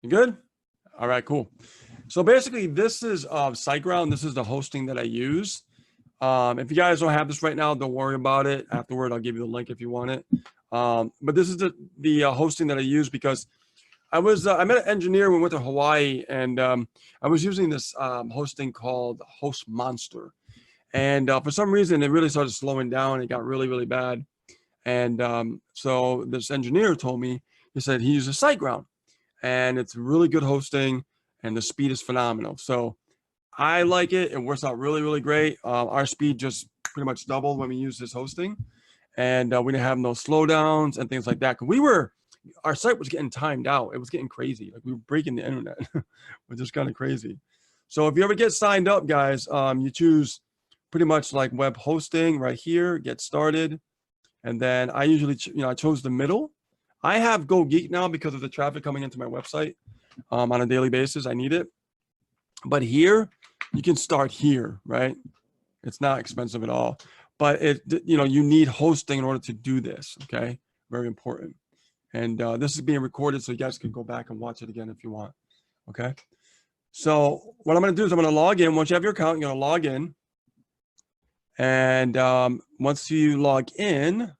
You good? All right, cool. So basically, this is SiteGround. This is the hosting that I use. If you guys don't have this right now, don't worry about it. Afterward, I'll give you the link if you want it. But this is the hosting that I use because I met an engineer when we went to Hawaii, and I was using this hosting called Host Monster. And for some reason, it really started slowing down. It got really, really bad. And so this engineer told me, he said he uses SiteGround, and it's really good hosting, and the speed is phenomenal. So I like it. It works out really, really great. Our speed just pretty much doubled when we used this hosting, and we didn't have no slowdowns and things like that. Our site was getting timed out. It was getting crazy. Like, we were breaking the internet, which is kind of crazy. So if you ever get signed up, guys, you choose pretty much like web hosting right here, get started. And then I usually, I chose the middle. I have Go Geek now because of the traffic coming into my website on a daily basis. I need it. But here, you can start here, right? It's not expensive at all. But you need hosting in order to do this, okay? Very important. And this is being recorded, so you guys can go back and watch it again if you want, okay? So what I'm going to do is I'm going to log in. Once you have your account, you're going to log in. And once you log in, of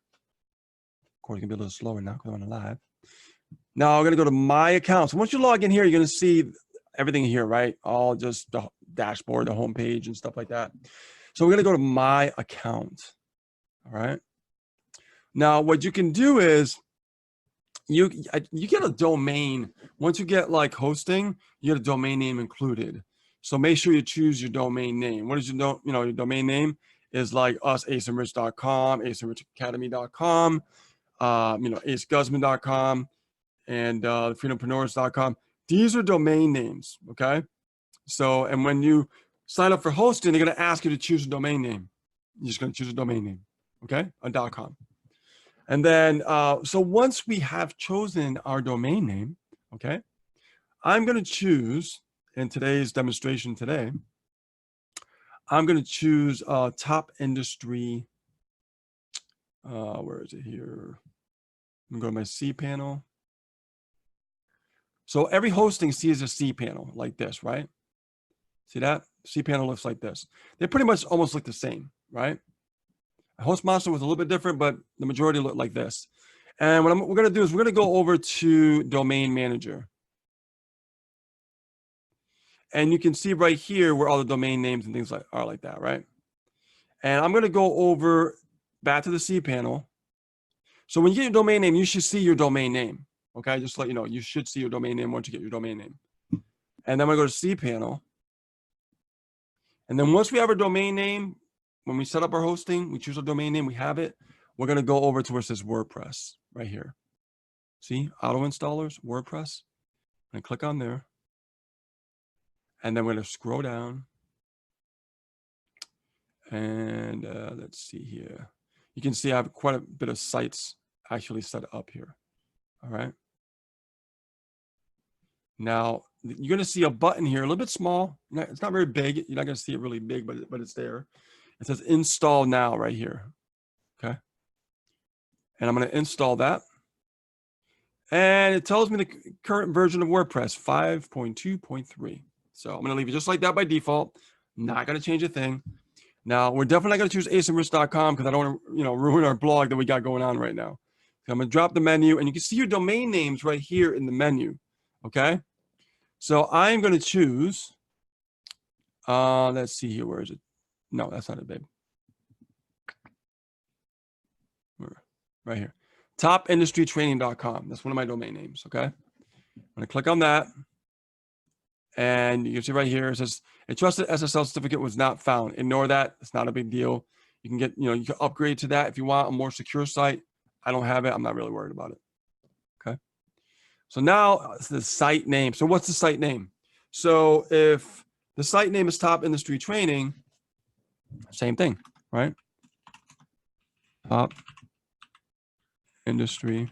course, it can be a little slower now because I'm on live. Now I'm going to go to my account. So once you log in here, you're going to see everything here, right? All just the dashboard, the home page, and stuff like that. So we're going to go to my account. All right. Now what you can do is you get a domain. Once you get like hosting, you get a domain name included. So make sure you choose your domain name. What is your your domain name is like aceandrich.com, aceandrichacademy.com, aceguzman.com, and freedompreneurs.com. These are domain names, okay? So, and when you sign up for hosting, they're going to ask you to choose a domain name. You're just going to choose a domain name, okay? A .com. And then, so once we have chosen our domain name, okay, I'm going to choose, in today's demonstration today, I'm going to choose top industry. Where is it here? I'm going to go to my C panel. So every hosting sees a C panel like this, right? See that? C panel looks like this. They pretty much almost look the same, right? Host Monster was a little bit different, but the majority look like this. And what we're going to do is we're going to go over to Domain Manager. And you can see right here where all the domain names and things are like that, right? And I'm going to go over back to the C panel. So when you get your domain name, you should see your domain name. Okay, just to let you know, you should see your domain name once you get your domain name. And then I'm going to go to C panel. And then once we have our domain name, when we set up our hosting, we choose a domain name, we have it. We're going to go over to where it says WordPress right here. See, auto installers, WordPress. I'm going to click on there. And then we're going to scroll down. And let's see here. You can see I have quite a bit of sites actually set up here. All right. Now, you're going to see a button here, a little bit small. It's not very big. You're not going to see it really big, but it's there. It says install now right here. Okay. And I'm going to install that. And it tells me the current version of WordPress 5.2.3. So I'm going to leave it just like that by default. Not going to change a thing. Now, we're definitely not going to choose aceandrich.com because I don't want to, ruin our blog that we got going on right now. So I'm going to drop the menu, and you can see your domain names right here in the menu. Okay. So I'm going to choose, let's see here. Where is it? No, that's not it, babe. Right here. Topindustrytraining.com. That's one of my domain names. Okay. I'm going to click on that. And you can see right here, it says a trusted SSL certificate was not found. Ignore that. It's not a big deal. You can get, you can upgrade to that if you want a more secure site. I don't have it. I'm not really worried about it. Okay. So now it's the site name. So what's the site name? So if the site name is Top Industry Training, same thing, right? Top Industry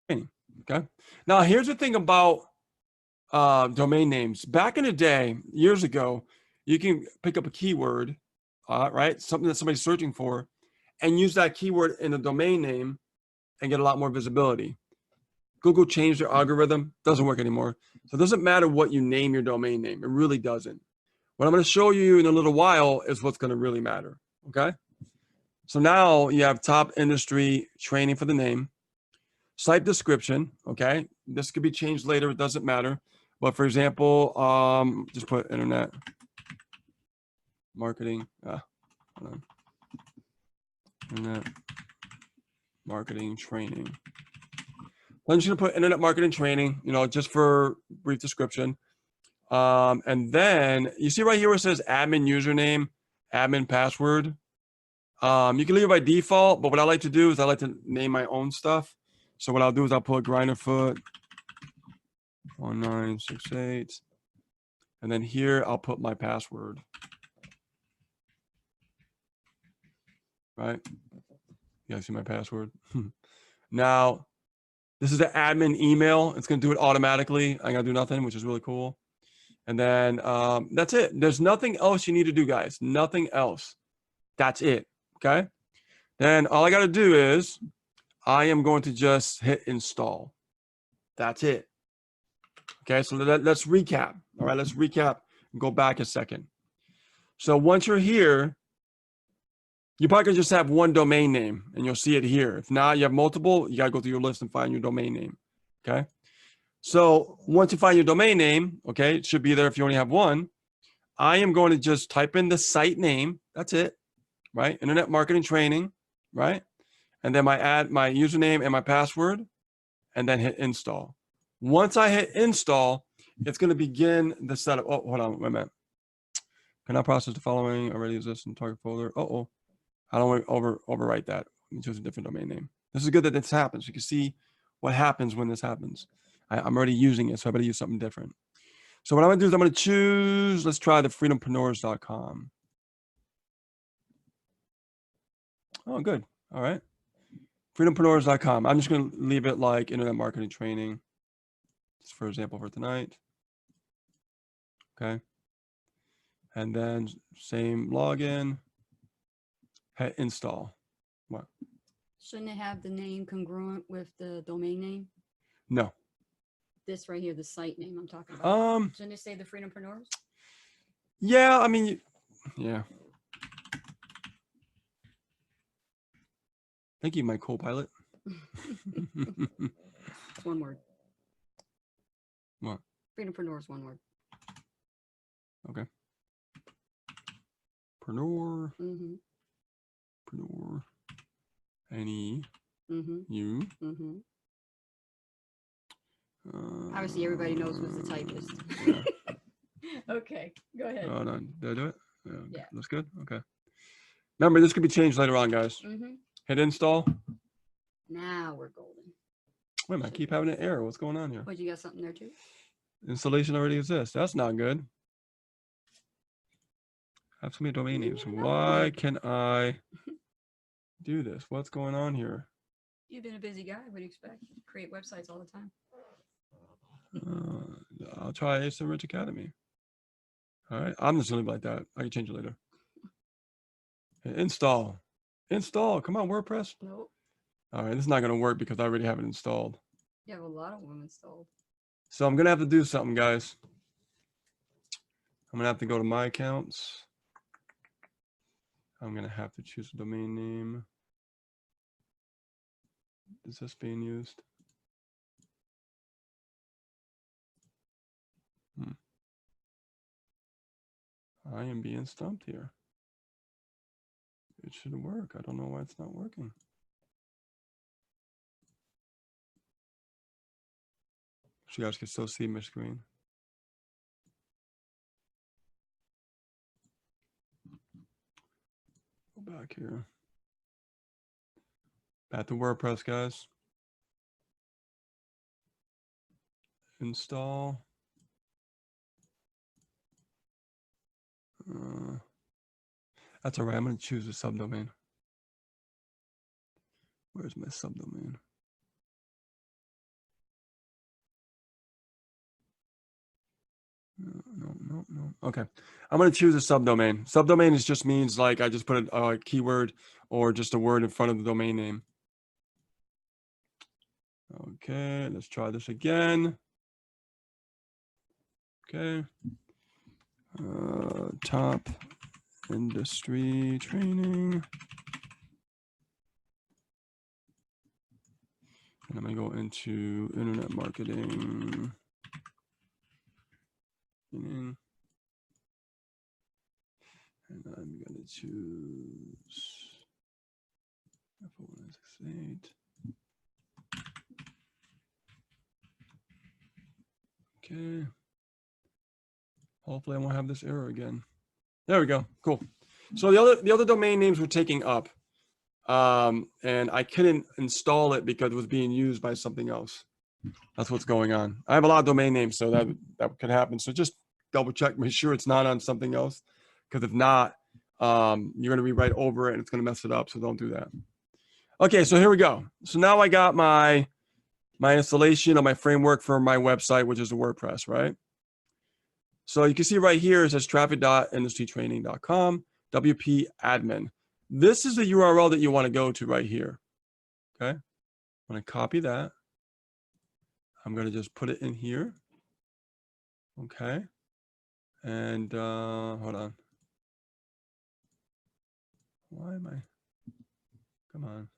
Training. Okay. Now here's the thing about domain names. Back in the day, years ago, you can pick up a keyword, right? Something that somebody's searching for, and use that keyword in a domain name, and get a lot more visibility. Google changed their algorithm, doesn't work anymore. So it doesn't matter what you name your domain name. It really doesn't. What I'm going to show you in a little while is what's going to really matter. Okay. So now you have top industry training for the name, site description. Okay. This could be changed later. It doesn't matter. But for example, just put internet marketing. Hold on. Internet marketing training. I'm just going to put internet marketing training, you know, just for brief description. And then you see right here where it says admin username, admin password. You can leave it by default, but what I like to do is I like to name my own stuff. So what I'll do is I'll put Grinderfoot 1968. And then here I'll put my password. Right? You guys see my password? Now, this is the admin email. It's going to do it automatically. I got to do nothing, which is really cool. And then that's it. There's nothing else you need to do, guys. Nothing else. That's it. Okay. Then all I got to do is I am going to just hit install. That's it. Okay. So let's recap. All right. Let's recap and go back a second. So once you're here, you probably can just have one domain name and you'll see it here. If not, you have multiple, you got to go through your list and find your domain name. Okay. So once you find your domain name, okay, it should be there if you only have one. I am going to just type in the site name. That's it, right? Internet marketing training, right? And then my username and my password, and then hit install. Once I hit install, it's going to begin the setup. Oh, hold on, wait a minute. Can I process the following already exists in target folder? Uh-oh. I don't want to overwrite that. Let me choose a different domain name. This is good that this happens. You can see what happens when this happens. I'm already using it, so I better use something different. So what I'm going to do is I'm going to choose, let's try the freedompreneurs.com. Oh, good. All right. Freedompreneurs.com. I'm just going to leave it like internet marketing training, just for example, for tonight. Okay. And then same login. Hit install. What? Shouldn't it have the name congruent with the domain name? No. This right here, the site name I'm talking about. Shouldn't it say the Freedompreneurs? Yeah, I mean, yeah. Thank you, my co-pilot. It's one word. What? Freedompreneurs, one word. Okay. Preneur. Mm-hmm. Preneur. N-E. Mm-hmm. U. Mm-hmm. Obviously, everybody knows who's the typist. Yeah. Okay, go ahead. Oh, no. Did I do it? Yeah. That's good. Okay. Remember, this could be changed later on, guys. Mm-hmm. Hit install. Now we're golden. Wait a minute, I keep having an error. What's going on here? What, you got something there too? Installation already exists. That's not good. Have so many domain names. Why can I do this? What's going on here? You've been a busy guy. What do you expect? You create websites all the time. I'll try Ace Rich Academy. All right. I'm just going to leave it like that. I can change it later. Install. Install. Come on, WordPress. Nope. All right. This is not going to work because I already have it installed. You have a lot of them installed. So I'm going to have to do something, guys. I'm going to have to go to my accounts. I'm going to have to choose a domain name. Is this being used? I am being stumped here. It should work. I don't know why it's not working. So you guys can still see my screen. Go back here. Back to WordPress, guys. Install. That's all right. I'm going to choose a subdomain. Where's my subdomain? No. Okay. I'm going to choose a subdomain. Subdomain just means like I just put a keyword or just a word in front of the domain name. Okay, let's try this again. Okay. Top industry training. And I'm going to go into internet marketing. And I'm going to choose F168. Okay. Hopefully I won't have this error again. There we go. Cool. So the other domain names were taking up. And I couldn't install it because it was being used by something else. That's what's going on. I have a lot of domain names, so that could happen. So just double check, make sure it's not on something else, because if not, you're going to rewrite over it and it's going to mess it up. So don't do that. Okay, so here we go. So now I got my installation of my framework for my website, which is a WordPress, right? So you can see right here, it says traffic.industrytraining.com, WP admin. This is the URL that you want to go to right here. Okay, I'm going to copy that. I'm going to just put it in here. Okay. And hold on. Why am I? Come on.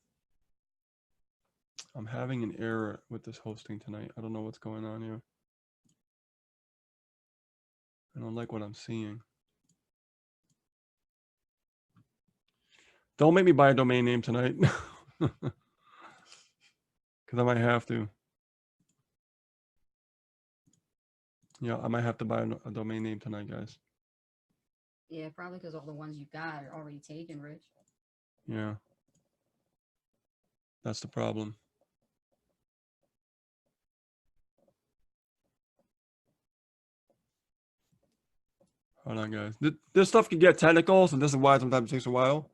I'm having an error with this hosting tonight. I don't know what's going on here. I don't like what I'm seeing. Don't make me buy a domain name tonight. Because I might have to. Yeah, I might have to buy a domain name tonight, guys. Yeah, probably because all the ones you got are already taken, Rich. Yeah. That's the problem. Hold on, guys. This stuff can get technical, so this is why sometimes it takes a while.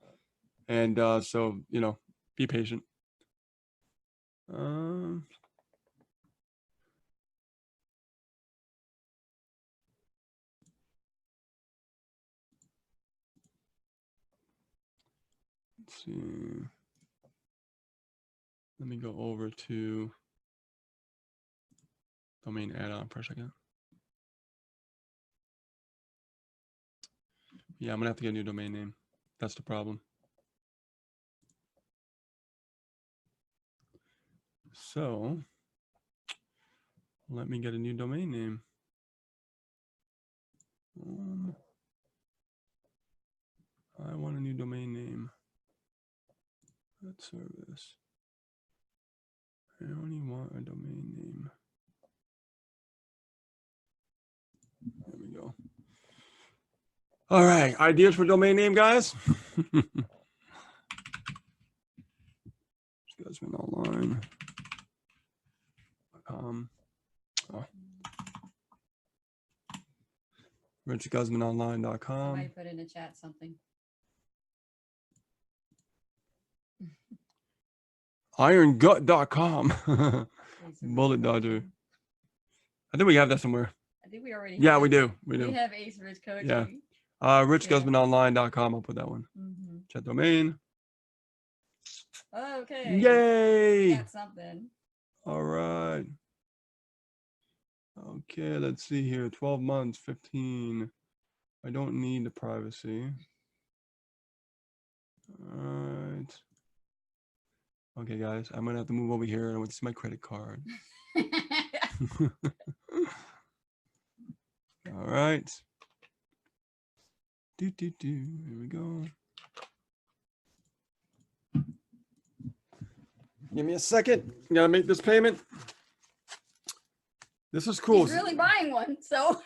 And so, you know, be patient. Let's see. Let me go over to domain add-on for a second. Yeah, I'm gonna have to get a new domain name. That's the problem. So let me get a new domain name. I want a new domain name. That service. I only want a domain name. There we go. All right, ideas for domain name, guys? SiteGround.online.com. Oh. RichGuzmanOnline.com. Somebody put in the chat something. IronGut.com. Bullet Dodger. I think we have that somewhere. I think we already Yeah, have we do. it. We do. We have Ace Rich Coaching. Yeah. RichGuzmanOnline.com. I'll put that one. Chat domain. Okay. Yay. We got something. All right. Okay, let's see here. 12 months, 15. I don't need the privacy. All right. Okay, guys, I'm gonna have to move over here and I want to see my credit card. All right. Here we go. Give me a second. Gotta make this payment. This is cool. He's really buying one, so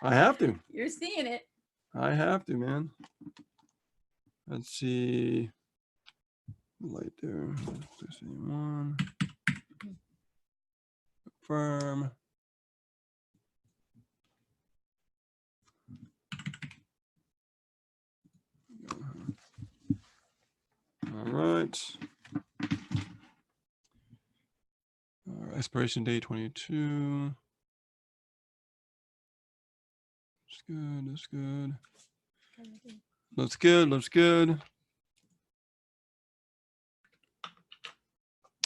I have to. You're seeing it. I have to, man. Let's see. Light there. 61. Confirm. All right. All right. Expiration date 22. That's good. That's good. Looks good. Looks good.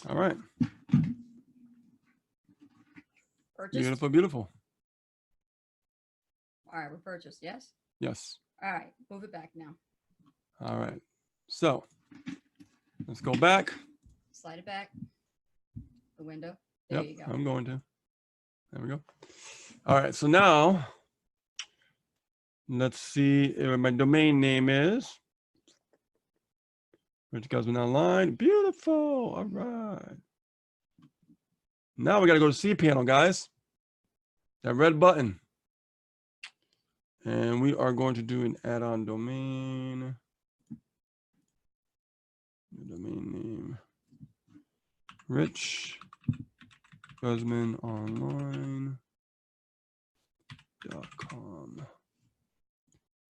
All right. Purchased? Beautiful, beautiful. All right, we're purchased, yes? Yes. All right, move it back now. All right. So let's go back. Slide it back. The window. There Yep, you go. I'm going to. There we go. All right, so now let's see what my domain name is. Rich Guzman Online. Beautiful. All right. Now we got to go to cPanel, guys. That red button. And we are going to do an add-on domain. The domain name. Rich Guzman Online.com.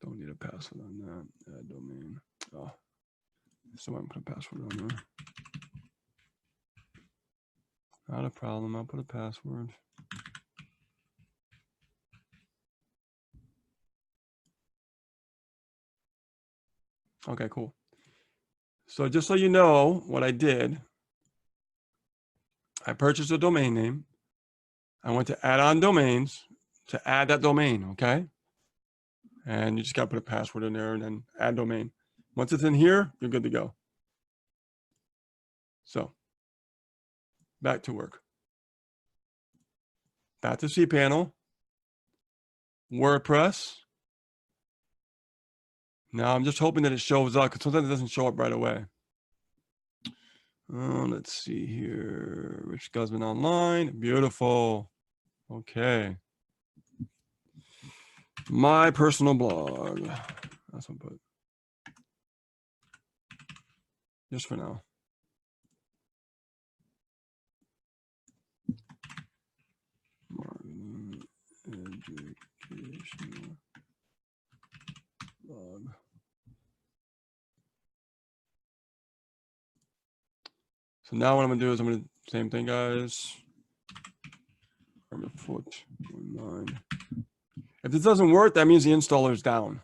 Don't need a password on that. Add domain. Oh, so I'm put a password on there. Not a problem. I'll put a password. Okay, cool. So just so you know what I did, I purchased a domain name. I went to add-on domains to add that domain, okay? And you just got to put a password in there and then add domain. Once it's in here, you're good to go. So back to work. Back to cPanel. WordPress. Now I'm just hoping that it shows up because sometimes it doesn't show up right away. Let's see here. Rich Guzman Online. Beautiful. Okay. My personal blog. That's what I put. Just for now. Marketing educational blog. So now what I'm gonna do is I'm gonna same thing, guys. Foot 9. If this doesn't work, that means the installer is down,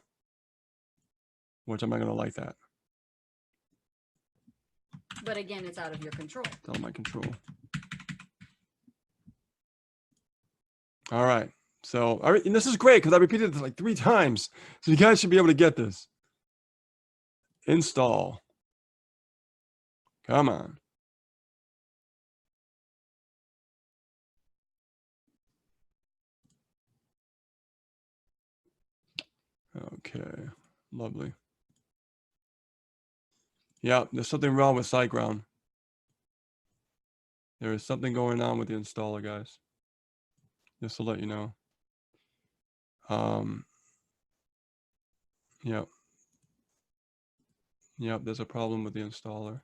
which I'm not gonna like that. But again, it's out of your control. It's out of my control. All right. So and this is great because I repeated this like 3 times. So you guys should be able to get this. Install. Come on. Okay. Lovely. Yeah, there's something wrong with SiteGround. There is something going on with the installer, guys. Just to let you know. Yep. Yep, there's a problem with the installer.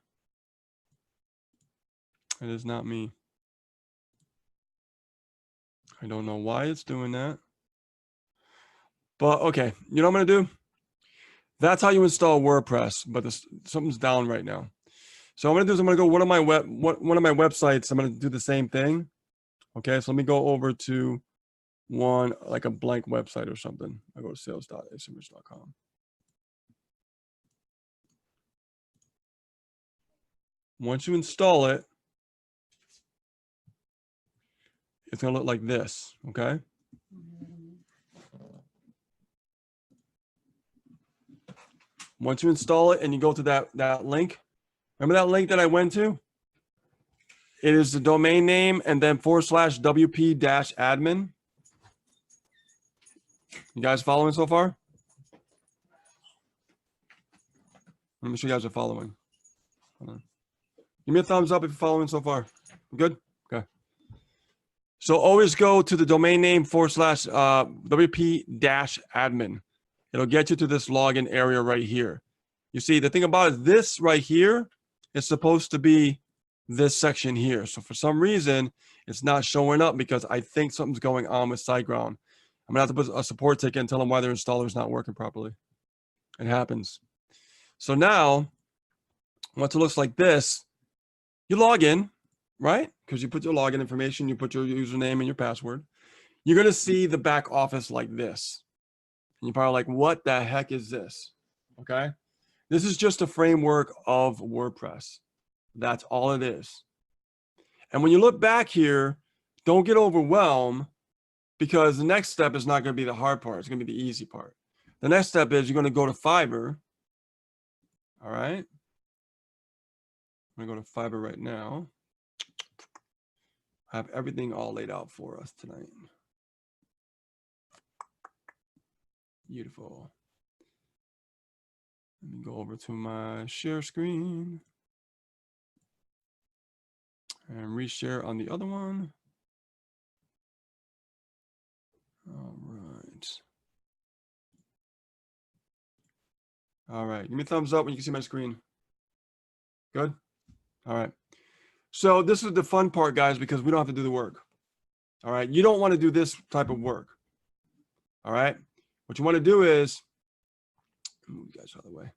It is not me. I don't know why it's doing that. But okay, you know what I'm gonna do? That's how you install WordPress, but something's down right now. So what I'm gonna do is I'm gonna go one of my websites. I'm gonna do the same thing. Okay, so let me go over to one like a blank website or something. I go to sales.asmrich.com. Once you install it, it's gonna look like this. Okay. Once you install it and you go to that link, remember that link that I went to? It is the domain name and then /wp-admin. You guys following so far? Let me sure you guys are following. Hold on. Give me a thumbs up if you're following so far. Good? Okay. So always go to the domain name /wp-admin. It'll get you to this login area right here. You see, the thing about it, this right here is supposed to be this section here. So for some reason, it's not showing up because I think something's going on with SiteGround. I'm gonna have to put a support ticket and tell them why their installer is not working properly. It happens. So now, once it looks like this, you log in, right? Because you put your login information, you put your username and your password. You're gonna see the back office like this. And you're probably like, what the heck is this? Okay. This is just a framework of WordPress. That's all it is. And when you look back here, don't get overwhelmed, because the next step is not going to be the hard part. It's going to be the easy part. The next step is you're going to go to Fiverr. All right. I'm going to go to Fiverr right now. I have everything all laid out for us tonight. Beautiful. Let me go over to my share screen and reshare on the other one. All right. All right. Give me a thumbs up when you can see my screen. Good? All right. So this is the fun part, guys, because we don't have to do the work. All right. You don't want to do this type of work. All right. What you want to do is, move you guys out of the way.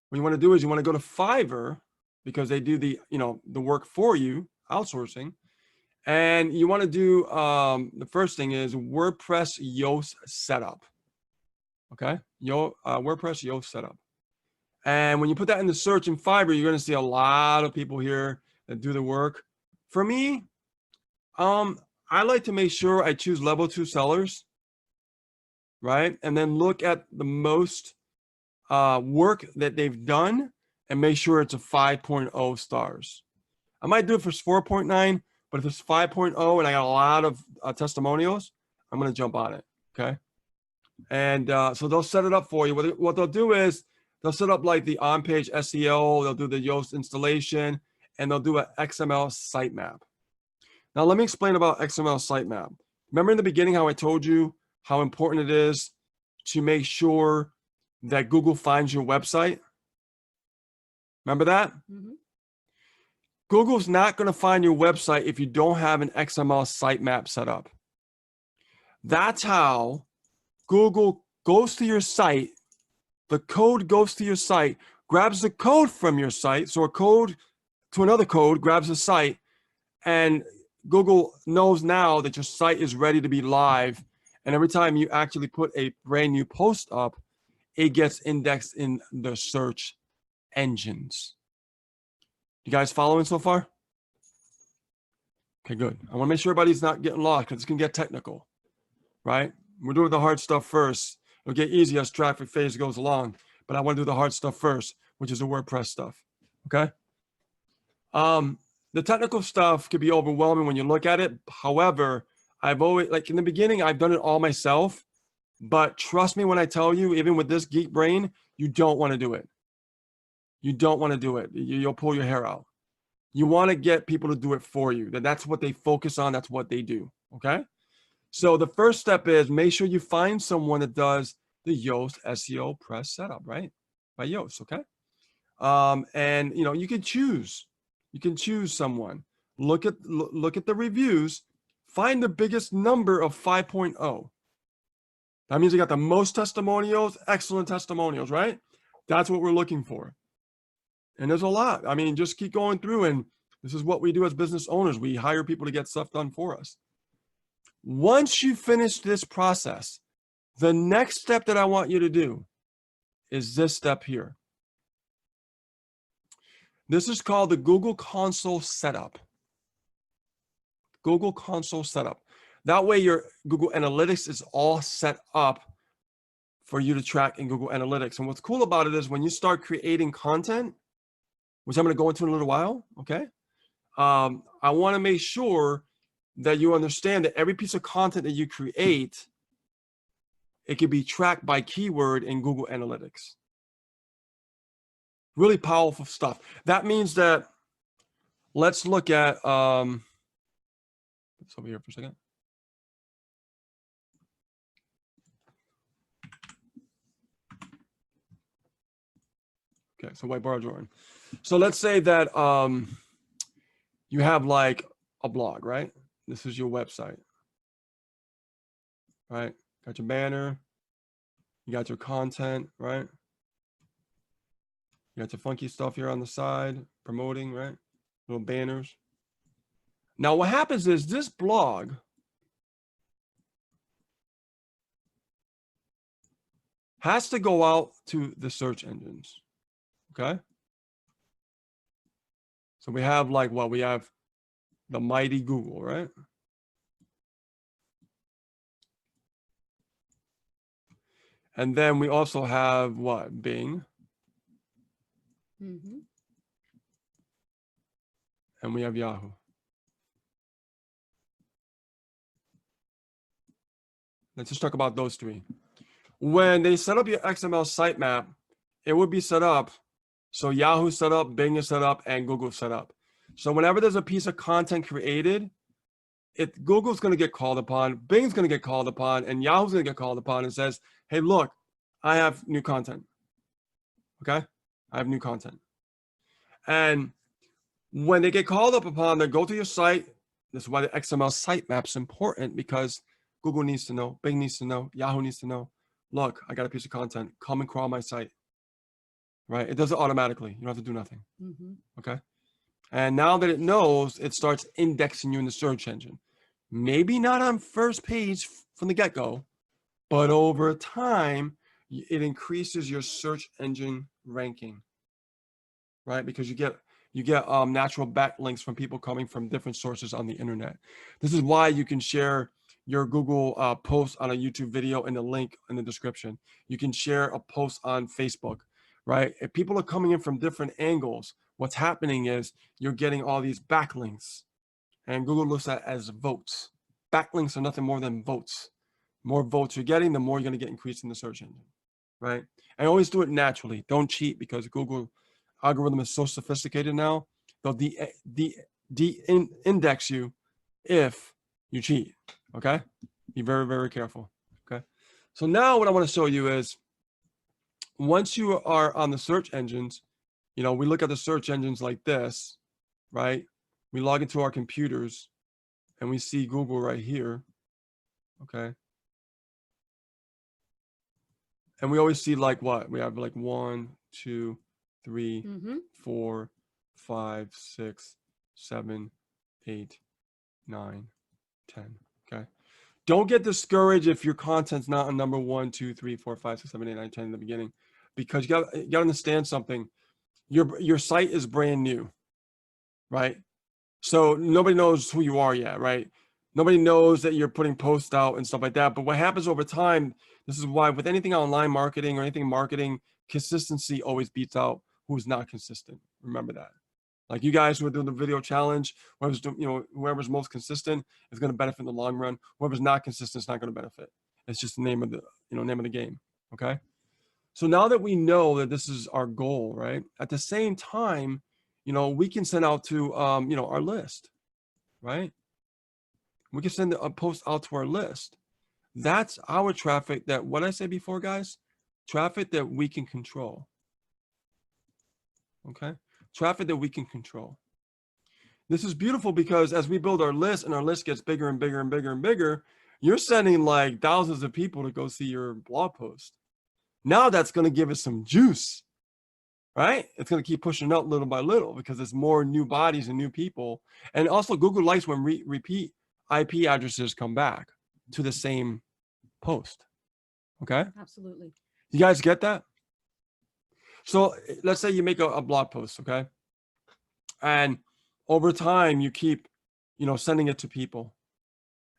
What you want to do is you want to go to Fiverr, because they do the, the work for you, outsourcing. And you want to do, the first thing is WordPress Yoast setup. Okay. WordPress Yoast setup. And when you put that in the search in Fiverr, you're going to see a lot of people here that do the work. For me, I like to make sure I choose level 2 sellers, right? And then look at the most work that they've done and make sure it's a 5.0 stars. I might do it for 4.9, but if it's 5.0 and I got a lot of testimonials, I'm going to jump on it. Okay. And so they'll set it up for you. What they'll do is they'll set up like the on-page SEO, they'll do the Yoast installation, and they'll do an XML sitemap. Now, let me explain about XML sitemap. Remember in the beginning how I told you how important it is to make sure that Google finds your website? Remember that? Mm-hmm. Google's not going to find your website if you don't have an XML sitemap set up. That's how Google goes to your site, the code goes to your site, grabs the code from your site, so a code to another code grabs the site, and Google knows now that your site is ready to be live, and every time you actually put a brand new post up, it gets indexed in the search engines. You guys following so far? Okay, good. I want to make sure everybody's not getting lost, because it's going to get technical, right? We're doing the hard stuff first. It'll get easy as traffic phase goes along, but I want to do the hard stuff first, which is the WordPress stuff, okay? The technical stuff could be overwhelming when you look at it. However, I've always, like in the beginning, I've done it all myself, but trust me when I tell you, even with this geek brain, you don't want to do it. You don't want to do it. You'll pull your hair out. You want to get people to do it for you. That's what they focus on. That's what they do. Okay. So the first step is make sure you find someone that does the Yoast SEO press setup, right? By Yoast. Okay. And you can choose. You can choose someone. Look at the reviews. Find the biggest number of 5.0. That means you got the most testimonials, excellent testimonials, right? That's what we're looking for. And there's a lot. I mean, just keep going through, and this is what we do as business owners. We hire people to get stuff done for us. Once you finish this process, the next step that I want you to do is this step here. This is called the Google Console Setup. Google Console Setup. That way your Google Analytics is all set up for you to track in Google Analytics. And what's cool about it is when you start creating content, which I'm going to go into in a little while, okay? I want to make sure that you understand that every piece of content that you create, it can be tracked by keyword in Google Analytics. Really powerful stuff. That means that, let's look at, let's over here for a second. Okay, so white bar drawing. So let's say that you have like a blog, right? This is your website, right? Got your banner, you got your content, right? You got your funky stuff here on the side, promoting, right? Little banners. Now what happens is this blog has to go out to the search engines, okay? So we have like, well, we have the mighty Google, right? And then we also have what? Bing. Mm-hmm. And we have Yahoo. Let's just talk about those three. When they set up your XML sitemap, it would be set up. So Yahoo set up, Bing is set up, and Google set up. So whenever there's a piece of content created, Google's going to get called upon, Bing's going to get called upon, and Yahoo's going to get called upon and says, hey, look, I have new content. Okay? I have new content. And when they get called up upon, they go to your site. This is why the XML sitemap's important, because Google needs to know, Bing needs to know, Yahoo needs to know, look, I got a piece of content. Come and crawl my site. Right? It does it automatically. You don't have to do nothing. Mm-hmm. Okay? And now that it knows, it starts indexing you in the search engine. Maybe not on first page from the get-go, but over time, it increases your search engine ranking, right? Because you get natural backlinks from people coming from different sources on the internet. This is why you can share your Google post on a YouTube video in the link in the description. You can share a post on Facebook, right? If people are coming in from different angles, what's happening is you're getting all these backlinks, and Google looks at it as votes. Backlinks are nothing more than votes. More votes you're getting, the more you're going to get increased in the search engine, right? And always do it naturally. Don't cheat, because Google algorithm is so sophisticated now. They'll index you if you cheat. Okay, be very, very careful. Okay, so now what I want to show you is, once you are on the search engines, we look at the search engines like this, right? We log into our computers and we see Google right here. Okay, and we always see like what we have, like 1, 2, 3, 4, 5, 6, 7, 8, 9, 10. Okay. Don't get discouraged if your content's not on number 1, 2, 3, 4, 5, 6, 7, 8, 9, 10 in the beginning, because you got to understand something. Your site is brand new, right? So nobody knows who you are yet, right? Nobody knows that you're putting posts out and stuff like that. But what happens over time, this is why with anything online marketing or anything marketing, consistency always beats out who's not consistent. Remember that. Like you guys who are doing the video challenge, whoever's doing, whoever's most consistent is going to benefit in the long run. Whoever's not consistent is not going to benefit. It's just the name of the, name of the game. Okay. So now that we know that this is our goal, right? At the same time, we can send out to, our list, right? We can send a post out to our list. That's our traffic that, what I said before, guys, traffic that we can control. Okay. Traffic that we can control. This is beautiful because as we build our list and our list gets bigger and bigger and bigger and bigger, you're sending like thousands of people to go see your blog post. Now that's going to give us some juice, right? It's going to keep pushing up little by little because there's more new bodies and new people. And also Google likes when repeat IP addresses come back to the same post. Okay. Absolutely. You guys get that? So let's say you make a blog post, okay? And over time, you keep, sending it to people.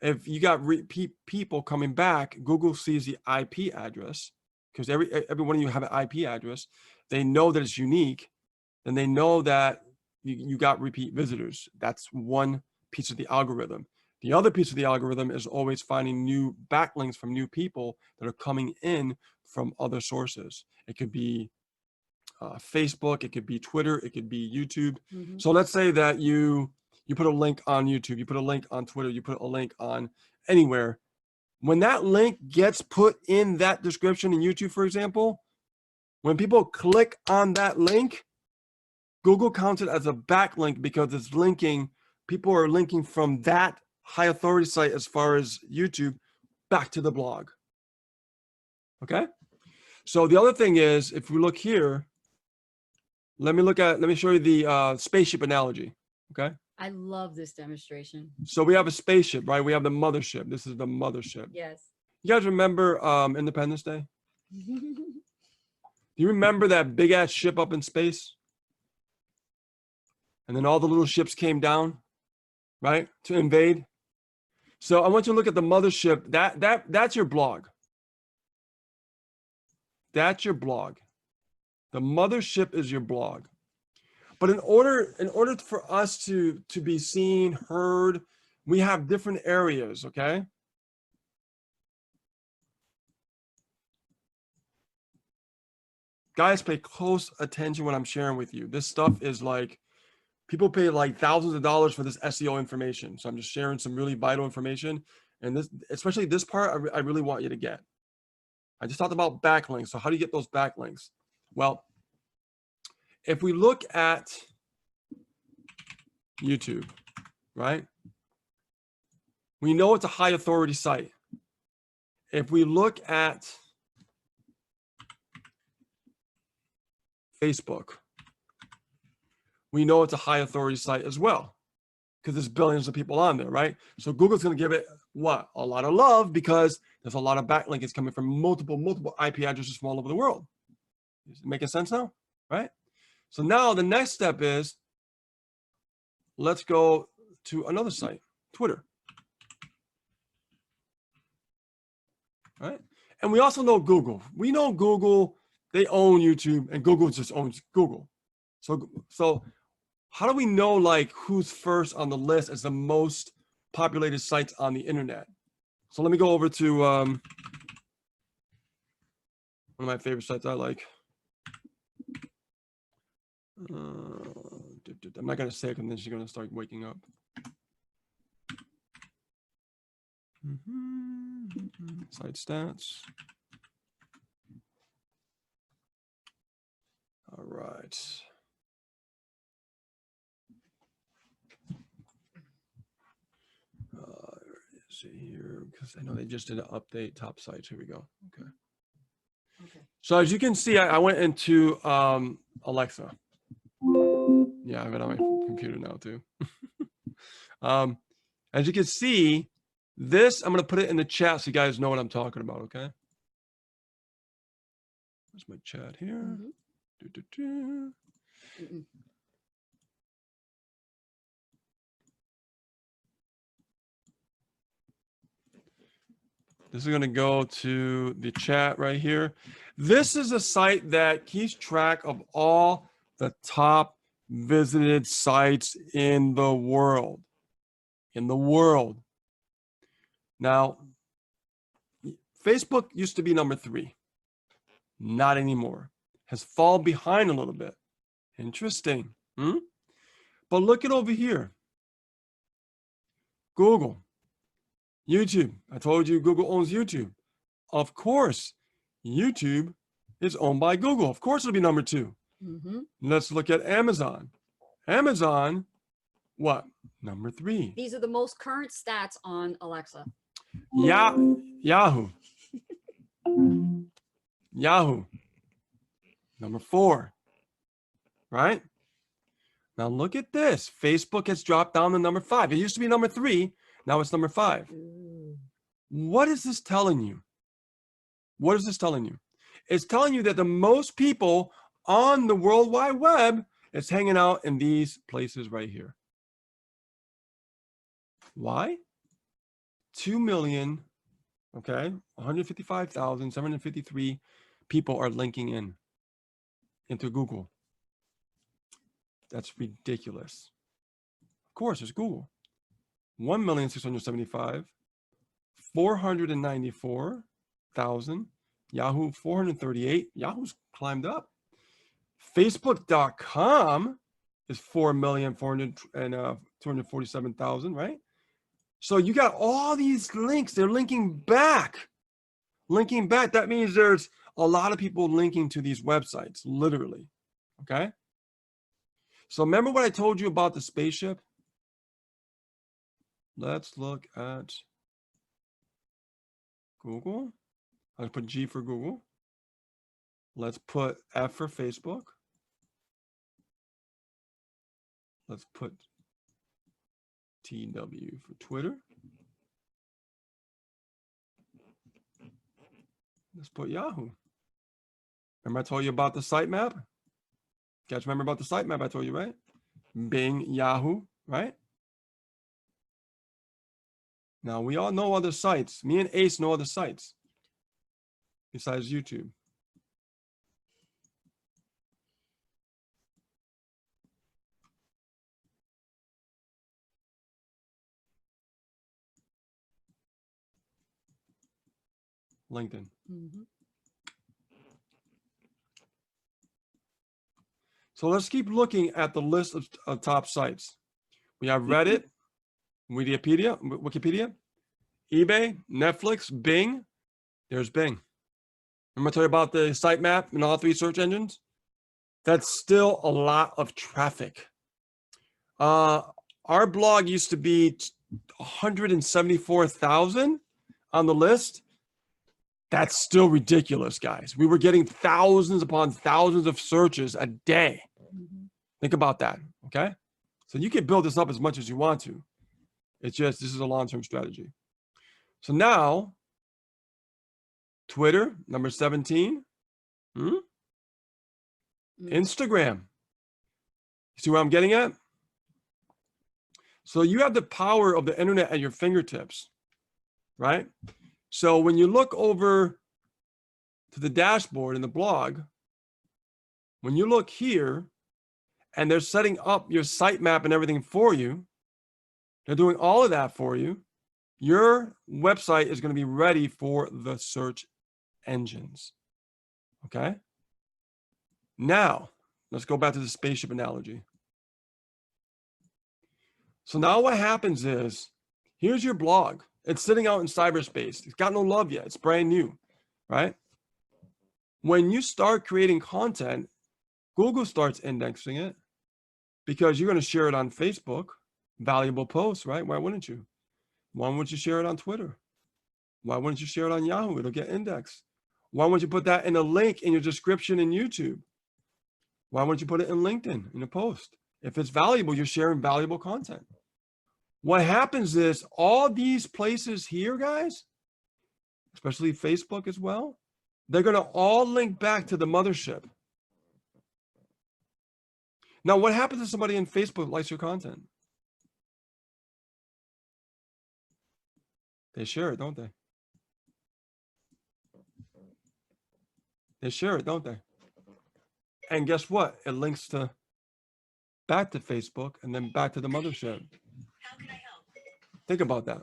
If you got repeat people coming back, Google sees the IP address, because every one of you have an IP address. They know that it's unique, and they know that you got repeat visitors. That's one piece of the algorithm. The other piece of the algorithm is always finding new backlinks from new people that are coming in from other sources. It could be Facebook, it could be Twitter, it could be YouTube. So let's say that you put a link on YouTube, you put a link on Twitter, you put a link on anywhere. When that link gets put in that description in YouTube, for example, when people click on that link, Google counts it as a backlink because it's linking, people are linking from that high authority site as far as YouTube back to the blog. Okay. So the other thing is, if we look here, let me show you the spaceship analogy. Okay. I love this demonstration. So we have a spaceship, right? We have the mothership. This is the mothership. Yes. You guys remember Independence Day? Do you remember that big ass ship up in space? And then all the little ships came down, right? To invade. So I want you to look at the mothership. That's your blog. That's your blog. The mothership is your blog. But in order for us to be seen, heard, we have different areas, okay? Guys, pay close attention when I'm sharing with you. This stuff is like, people pay like thousands of dollars for this SEO information. So I'm just sharing some really vital information. And this, especially this part, I really want you to get. I just talked about backlinks. So how do you get those backlinks? Well, if we look at YouTube, right? We know it's a high authority site. If we look at Facebook, we know it's a high authority site as well, because there's billions of people on there, right? So Google's going to give it what? A lot of love, because there's a lot of backlinks coming from multiple IP addresses from all over the world. Is it making sense now? Right? So now the next step is, let's go to another site, Twitter. Right? And we also know Google. We know Google, they own YouTube, and Google just owns Google. So how do we know like who's first on the list as the most populated sites on the internet? So let me go over to one of my favorite sites I like. I'm not going to say it, and then she's going to start waking up. Site stats. All right. Is it here? Because I know they just did an update top sites. Here we go. Okay. Okay. So as you can see, I went into Alexa. Yeah, I have it on my computer now too. As you can see, this, I'm going to put it in the chat so you guys know what I'm talking about, okay? There's my chat here. This is going to go to the chat right here. This is a site that keeps track of all the top visited sites in the world. Now, Facebook used to be number 3. Not anymore. Has fallen behind a little bit. Interesting. But look at over here. Google. YouTube. I told you Google owns YouTube. Of course, YouTube is owned by Google. Of course, it'll be number 2. Let's look at Amazon. Amazon, what? Number 3. These are the most current stats on Alexa. Yahoo. Yahoo. Number 4. Right? Now look at this. Facebook has dropped down to number 5. It used to be number 3. Now it's number 5. What is this telling you? What is this telling you? It's telling you that the most people on the World Wide Web is hanging out in these places right here. Why? 2 million, okay, 155,753 people are linking into Google. That's ridiculous. Of course, it's Google. 1,675,000, 494,000, Yahoo 438. Yahoo's climbed up. Facebook.com is 4,247,000, right? So you got all these links. They're linking back. That means there's a lot of people linking to these websites, literally. Okay. So remember what I told you about the spaceship? Let's look at Google. I'll put G for Google. Let's put F for Facebook. Let's put TW for Twitter. Let's put Yahoo. Remember I told you about the sitemap? You guys remember about the sitemap I told you, right? Bing, Yahoo, right? Now, we all know other sites. Me and Ace know other sites besides YouTube. LinkedIn. Mhm. So let's keep looking at the list of top sites. We have Reddit, Wikipedia, eBay, Netflix, Bing. There's Bing. Remember I told you about the sitemap and all 3 search engines? That's still a lot of traffic. Our blog used to be 174,000 on the list. That's still ridiculous, guys. We were getting thousands upon thousands of searches a day. Mhm. Think about that, okay? So you can build this up as much as you want to. It's just, this is a long-term strategy. So now, Twitter, number 17. Mm. Instagram. See where I'm getting at? So you have the power of the internet at your fingertips, right? So when you look over to the dashboard in the blog, when you look here and they're setting up your sitemap and everything for you, they're doing all of that for you, your website is going to be ready for the search engines. Okay? Now, let's go back to the spaceship analogy. So now what happens is, here's your blog. It's sitting out in cyberspace. It's got no love yet. It's brand new, right? When you start creating content, Google starts indexing it because you're going to share it on Facebook, valuable posts, right? Why wouldn't you? Why wouldn't you share it on Twitter? Why wouldn't you share it on Yahoo? It'll get indexed. Why wouldn't you put that in a link in your description in YouTube? Why wouldn't you put it in LinkedIn in a post? If it's valuable, you're sharing valuable content. What happens is all these places here, guys, especially Facebook as well, they're going to all link back to the mothership. Now, what happens if somebody in Facebook likes your content? They share it, don't they? They share it, don't they? And guess what? It links to back to Facebook and then back to the mothership. How can I help? Think about that.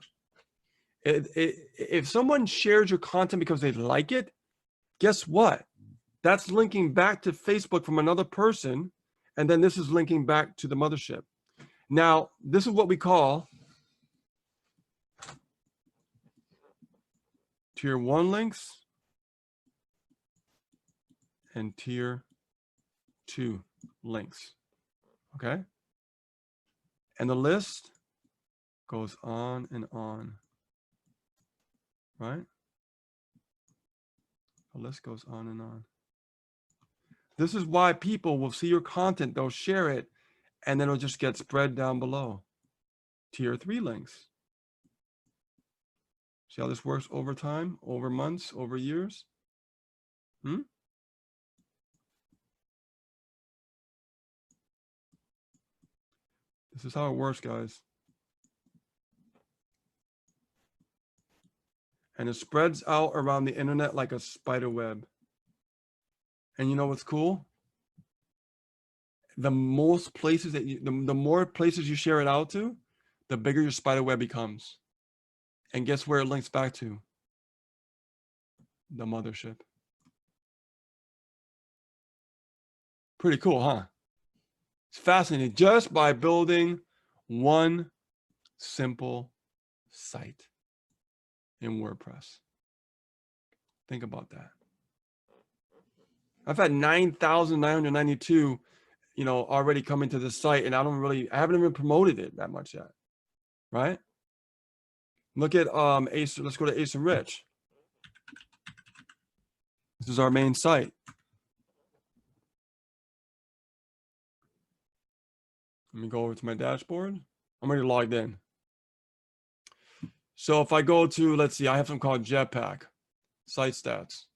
If someone shares your content because they like it, guess what? That's linking back to Facebook from another person, and then this is linking back to the mothership. Now, this is what we call tier 1 links and tier 2 links, okay? And the list goes on and on, right? The list goes on and on. This is why people will see your content, they'll share it, and then it'll just get spread down below. Tier 3 links. See how this works over time, over months, over years? This is how it works, guys. And it spreads out around the internet like a spider web. And you know what's cool? The most places that you, the more places you share it out to, the bigger your spider web becomes. And guess where it links back to? The mothership. Pretty cool, huh? It's fascinating just by building one simple site in WordPress. Think about that. I've had 9,992, already come into the site, and I haven't even promoted it that much yet, right? Look at Ace. Let's go to Ace and Rich. This is our main site. Let me go over to my dashboard. I'm already logged in. So if I go to, let's see, I have something called Jetpack, site stats.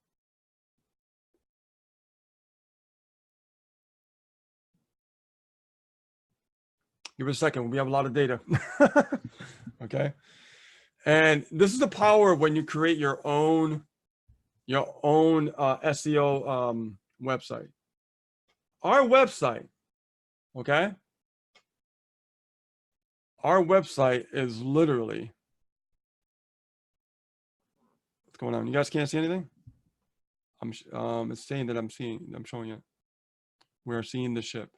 Give it a second. We have a lot of data. Okay. And this is the power of when you create your own SEO website. Our website, okay? Our website is literally, going on? You guys can't see anything? It's saying that I'm showing it. We're seeing the ship.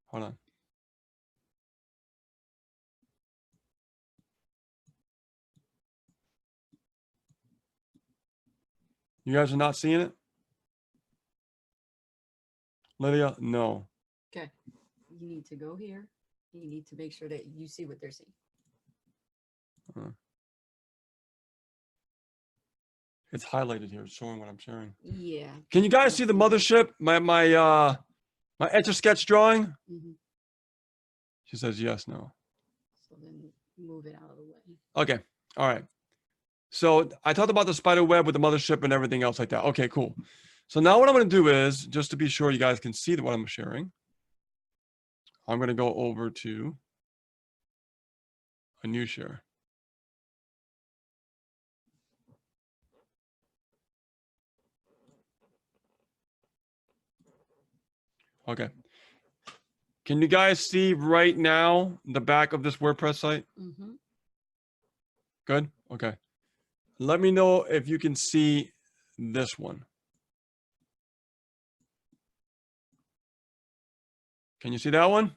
Hold on. You guys are not seeing it? Lydia, no. Okay. You need to go here. You need to make sure that you see what they're seeing. It's highlighted here. It's showing what I'm sharing. Yeah. Can you guys see the mothership? My Etch-a-Sketch drawing? She says yes, no. So then move it out of the way. Okay. All right. So I talked about the spider web with the mothership and everything else like that. Okay, cool. So now what I'm going to do is, just to be sure you guys can see what I'm sharing, I'm going to go over to a new share. Okay. Can you guys see right now the back of this WordPress site? Good? Okay. Let me know if you can see this one. Can you see that one?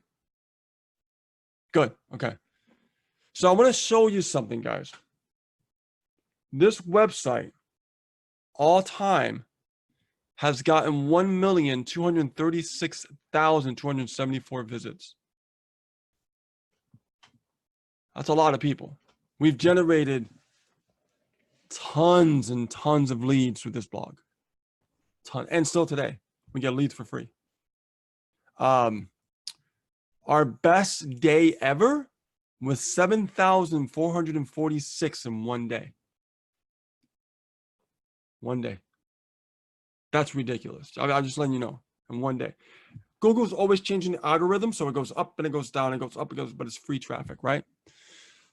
Good. Okay. So I want to show you something, guys. This website, all time, has gotten 1,236,274 visits. That's a lot of people. We've generated tons and tons of leads through this blog. And still today, we get leads for free. Our best day ever was 7,446 in one day. One day. That's ridiculous. I'm just letting you know. In one day. Google's always changing the algorithm, so it goes up and it goes down, it goes up, it goes, but it's free traffic, right?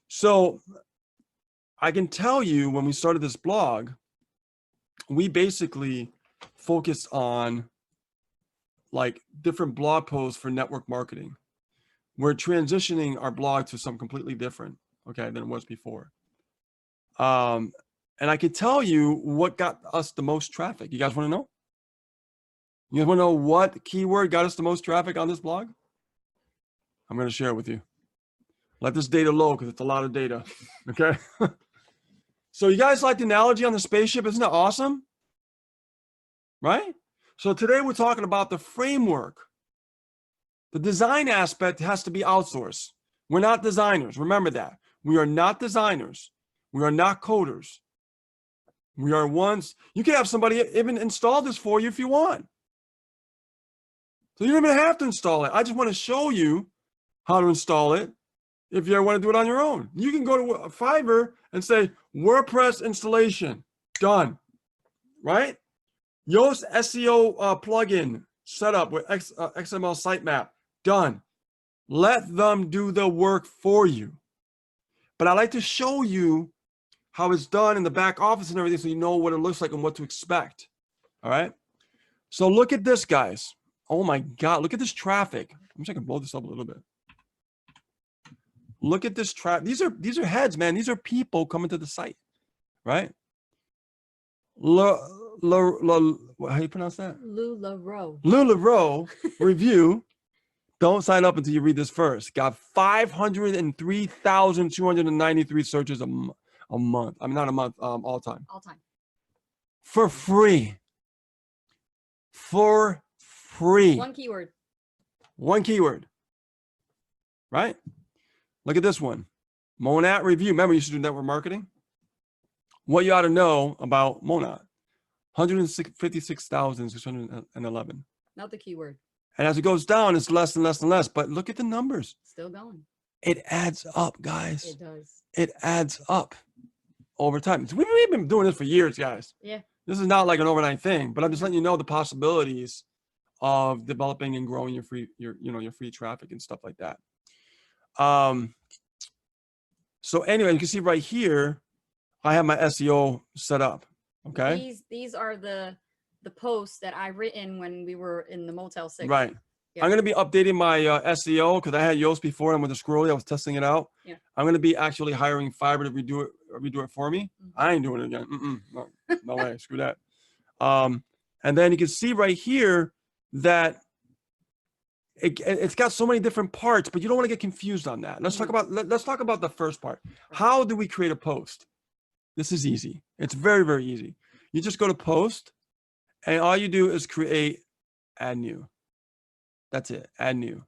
So I can tell you when we started this blog, we basically focused on like different blog posts for network marketing. We're transitioning our blog to something completely different, okay, than it was before. And I can tell you what got us the most traffic. You guys want to know? You guys want to know what keyword got us the most traffic on this blog? I'm going to share it with you. Let this data load because it's a lot of data, okay? So you guys like the analogy on the spaceship? Isn't that awesome? Right? So today we're talking about the framework. The design aspect has to be outsourced. We're not designers. Remember that. We are not designers. We are not coders. We are ones. You can have somebody even install this for you if you want. So you don't even have to install it. I just want to show you how to install it if you ever want to do it on your own. You can go to Fiverr and say WordPress installation. Done. Right? Yoast SEO plugin set up with XML sitemap. Done. Let them do the work for you. But I like to show you how it's done in the back office and everything so you know what it looks like and what to expect. All right? So look at this, guys. Oh my God, look at this traffic. I'm just gonna blow this up a little bit. Look at this traffic. These are heads, man. These are people coming to the site, right? How you pronounce that? LuLaRoe review. Don't sign up until you read this first. Got 503,293 searches a month. I mean, not a month, all time. All time. For free. For free. One keyword. One keyword. Right? Look at this one. Monat review. Remember, you used to do network marketing? What you ought to know about Monat. 156,611. Not the keyword. And as it goes down, it's less and less and less. But look at the numbers. Still going. It adds up, guys. It does. It adds up over time. We've been doing this for years, guys. Yeah. This is not like an overnight thing, but I'm just letting you know the possibilities of developing and growing your free traffic and stuff like that. So anyway, you can see right here, I have my SEO set up. Okay. These are the posts that I written when we were in the Motel 6. Right. I'm going to be updating my SEO because I had Yoast before, and with the scrolly, I was testing it out. Yeah. I'm going to be actually hiring Fiverr to redo it for me. I ain't doing it again. No way. Screw that. And then you can see right here that it's got so many different parts, but you don't want to get confused on that. Let's talk about the first part. How do we create a post? This is easy. It's very, very easy. You just go to post, and all you do is create add new. That's it, add new.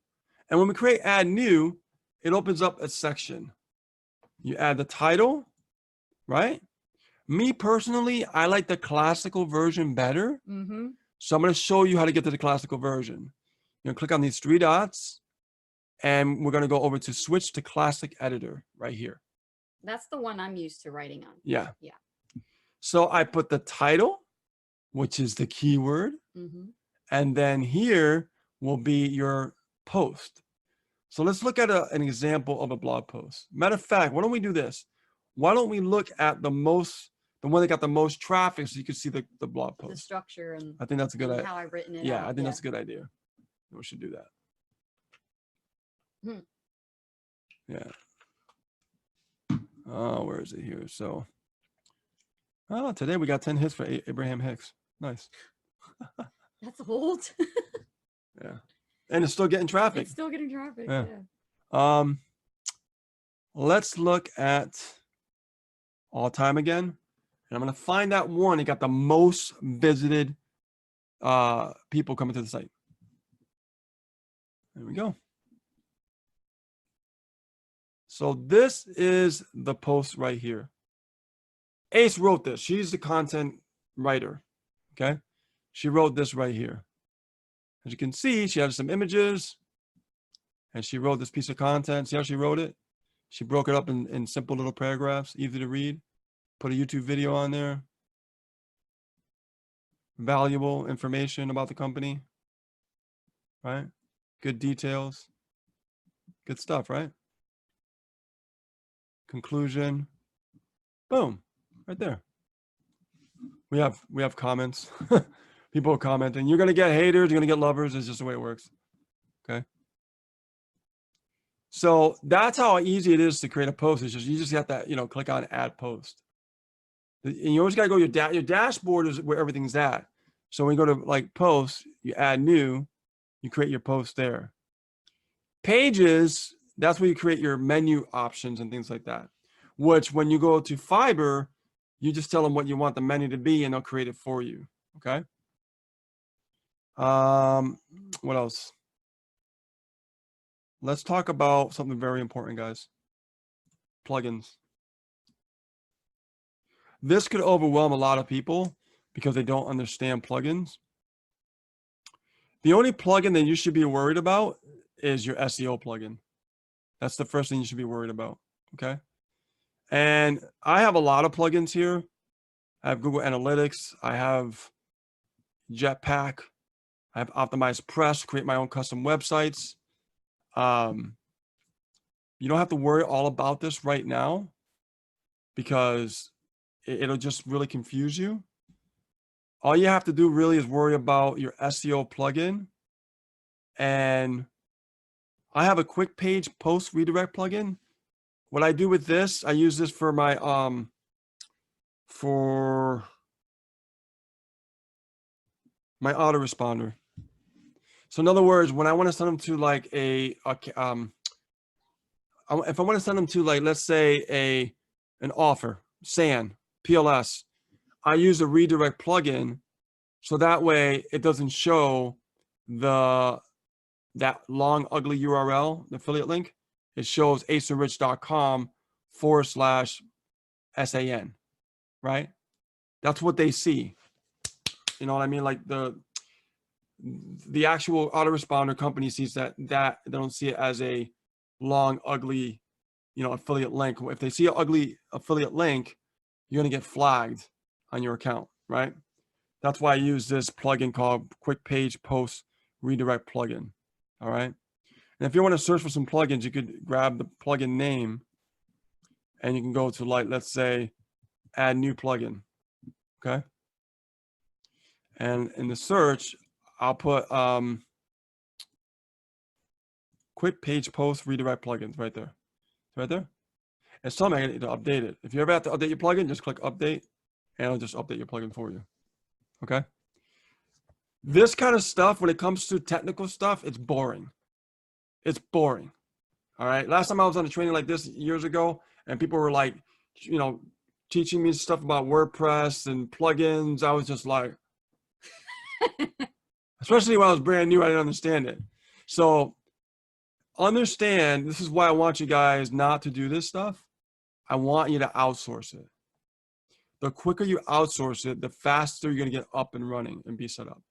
And when we create add new, it opens up a section. You add the title, right? Me personally, I like the classical version better. So I'm going to show you how to get to the classical version. You're going to click on these 3 dots, and we're going to go over to switch to classic editor right here. That's the one I'm used to writing on. Yeah. Yeah. So I put the title, which is the keyword. And then here will be your post. So let's look at an example of a blog post. Matter of fact, why don't we do this? Why don't we look at the one that got the most traffic so you can see the blog post. The structure and I think that's a good idea. how I've written it. Yeah, I think that's a good idea. We should do that. Yeah. Oh, where is it here? So, today we got 10 hits for Abraham Hicks. Nice. That's old. Yeah. And it's still getting traffic. It's still getting traffic. Yeah. Let's look at all time again. And I'm going to find that one that got the most visited people coming to the site. There we go. So this is the post right here. Ace wrote this. She's the content writer. Okay. She wrote this right here. As you can see, she has some images and she wrote this piece of content. See how she wrote it? She broke it up in simple little paragraphs, easy to read. Put a YouTube video on there. Valuable information about the company. Right? Good details. Good stuff, right? Conclusion. Boom. Right there. We have comments. People are commenting. You're gonna get haters, you're gonna get lovers. It's just the way it works. Okay. So that's how easy it is to create a post. It's just you just have to, click on add post. And you always gotta go your dashboard is where everything's at. So when you go to like post, you add new, you create your post there. Pages, that's where you create your menu options and things like that. Which when you go to Fiverr, you just tell them what you want the menu to be and they'll create it for you. Okay. What else? Let's talk about something very important, guys. Plugins. This could overwhelm a lot of people because they don't understand plugins. The only plugin that you should be worried about is your SEO plugin. That's the first thing you should be worried about. Okay. And I have a lot of plugins here. I have Google Analytics. I have Jetpack. I have Optimized Press, create my own custom websites. You don't have to worry all about this right now because it'll just really confuse you. All you have to do really is worry about your SEO plugin. And I have a quick page post redirect plugin. What I do with this, I use this for my autoresponder. So in other words, when I want to send them to like if I want to send them to like, let's say an offer, SAN, PLS, I use a redirect plugin. So that way it doesn't show that long, ugly URL, the affiliate link. It shows aceandrich.com/SAN, right? That's what they see. You know what I mean? Like the actual autoresponder company sees that they don't see it as a long, ugly, affiliate link. If they see an ugly affiliate link, you're going to get flagged on your account, right? That's why I use this plugin called Quick Page Post Redirect Plugin. All right. And if you want to search for some plugins, you could grab the plugin name and you can go to like, let's say, add new plugin. Okay. And in the search, I'll put Quick page post redirect plugins right there. Right there. It's telling me I need to update it. If you ever have to update your plugin, just click update and it'll just update your plugin for you. Okay. This kind of stuff, when it comes to technical stuff, it's boring. It's boring. All right. Last time I was on a training like this years ago, and people were like, you know, teaching me stuff about WordPress and plugins. I was just like, especially when I was brand new, I didn't understand it. So understand, this is why I want you guys not to do this stuff. I want you to outsource it. The quicker you outsource it, the faster you're going to get up and running and be set up.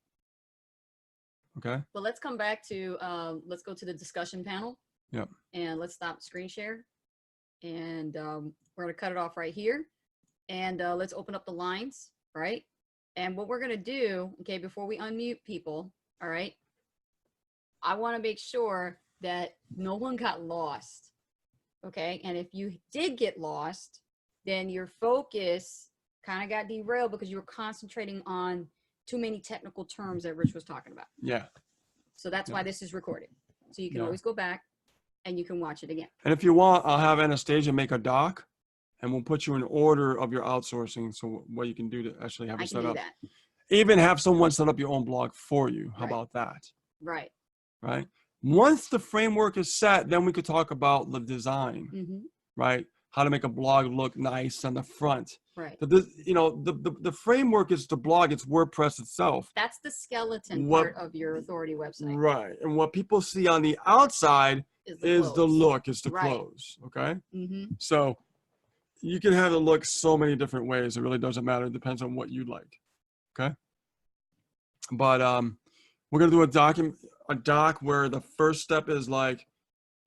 Okay. Well, let's come back to, let's go to the discussion panel. Yep. And let's stop screen share. And we're going to cut it off right here. And let's open up the lines, right? And what we're going to do, okay, before we unmute people, all right, I want to make sure that no one got lost, okay? And if you did get lost, then your focus kind of got derailed because you were concentrating on too many technical terms that Rich was talking about. Yeah. So that's why this is recorded. So you can always go back and you can watch it again. And if you want, I'll have Anastasia make a doc and we'll put you in order of your outsourcing. So what you can do to actually have it set up. That. Even have someone set up your own blog for you. How about that? Right. Right. Once the framework is set, then we could talk about the design, right? How to make a blog look nice on the front. Right. But you know, the framework is the blog, it's WordPress itself. That's the skeleton part of your authority website. Right. And what people see on the outside is the look, is the close. Okay. So you can have it look so many different ways. It really doesn't matter. It depends on what you like. Okay. But we're gonna do a doc where the first step is like,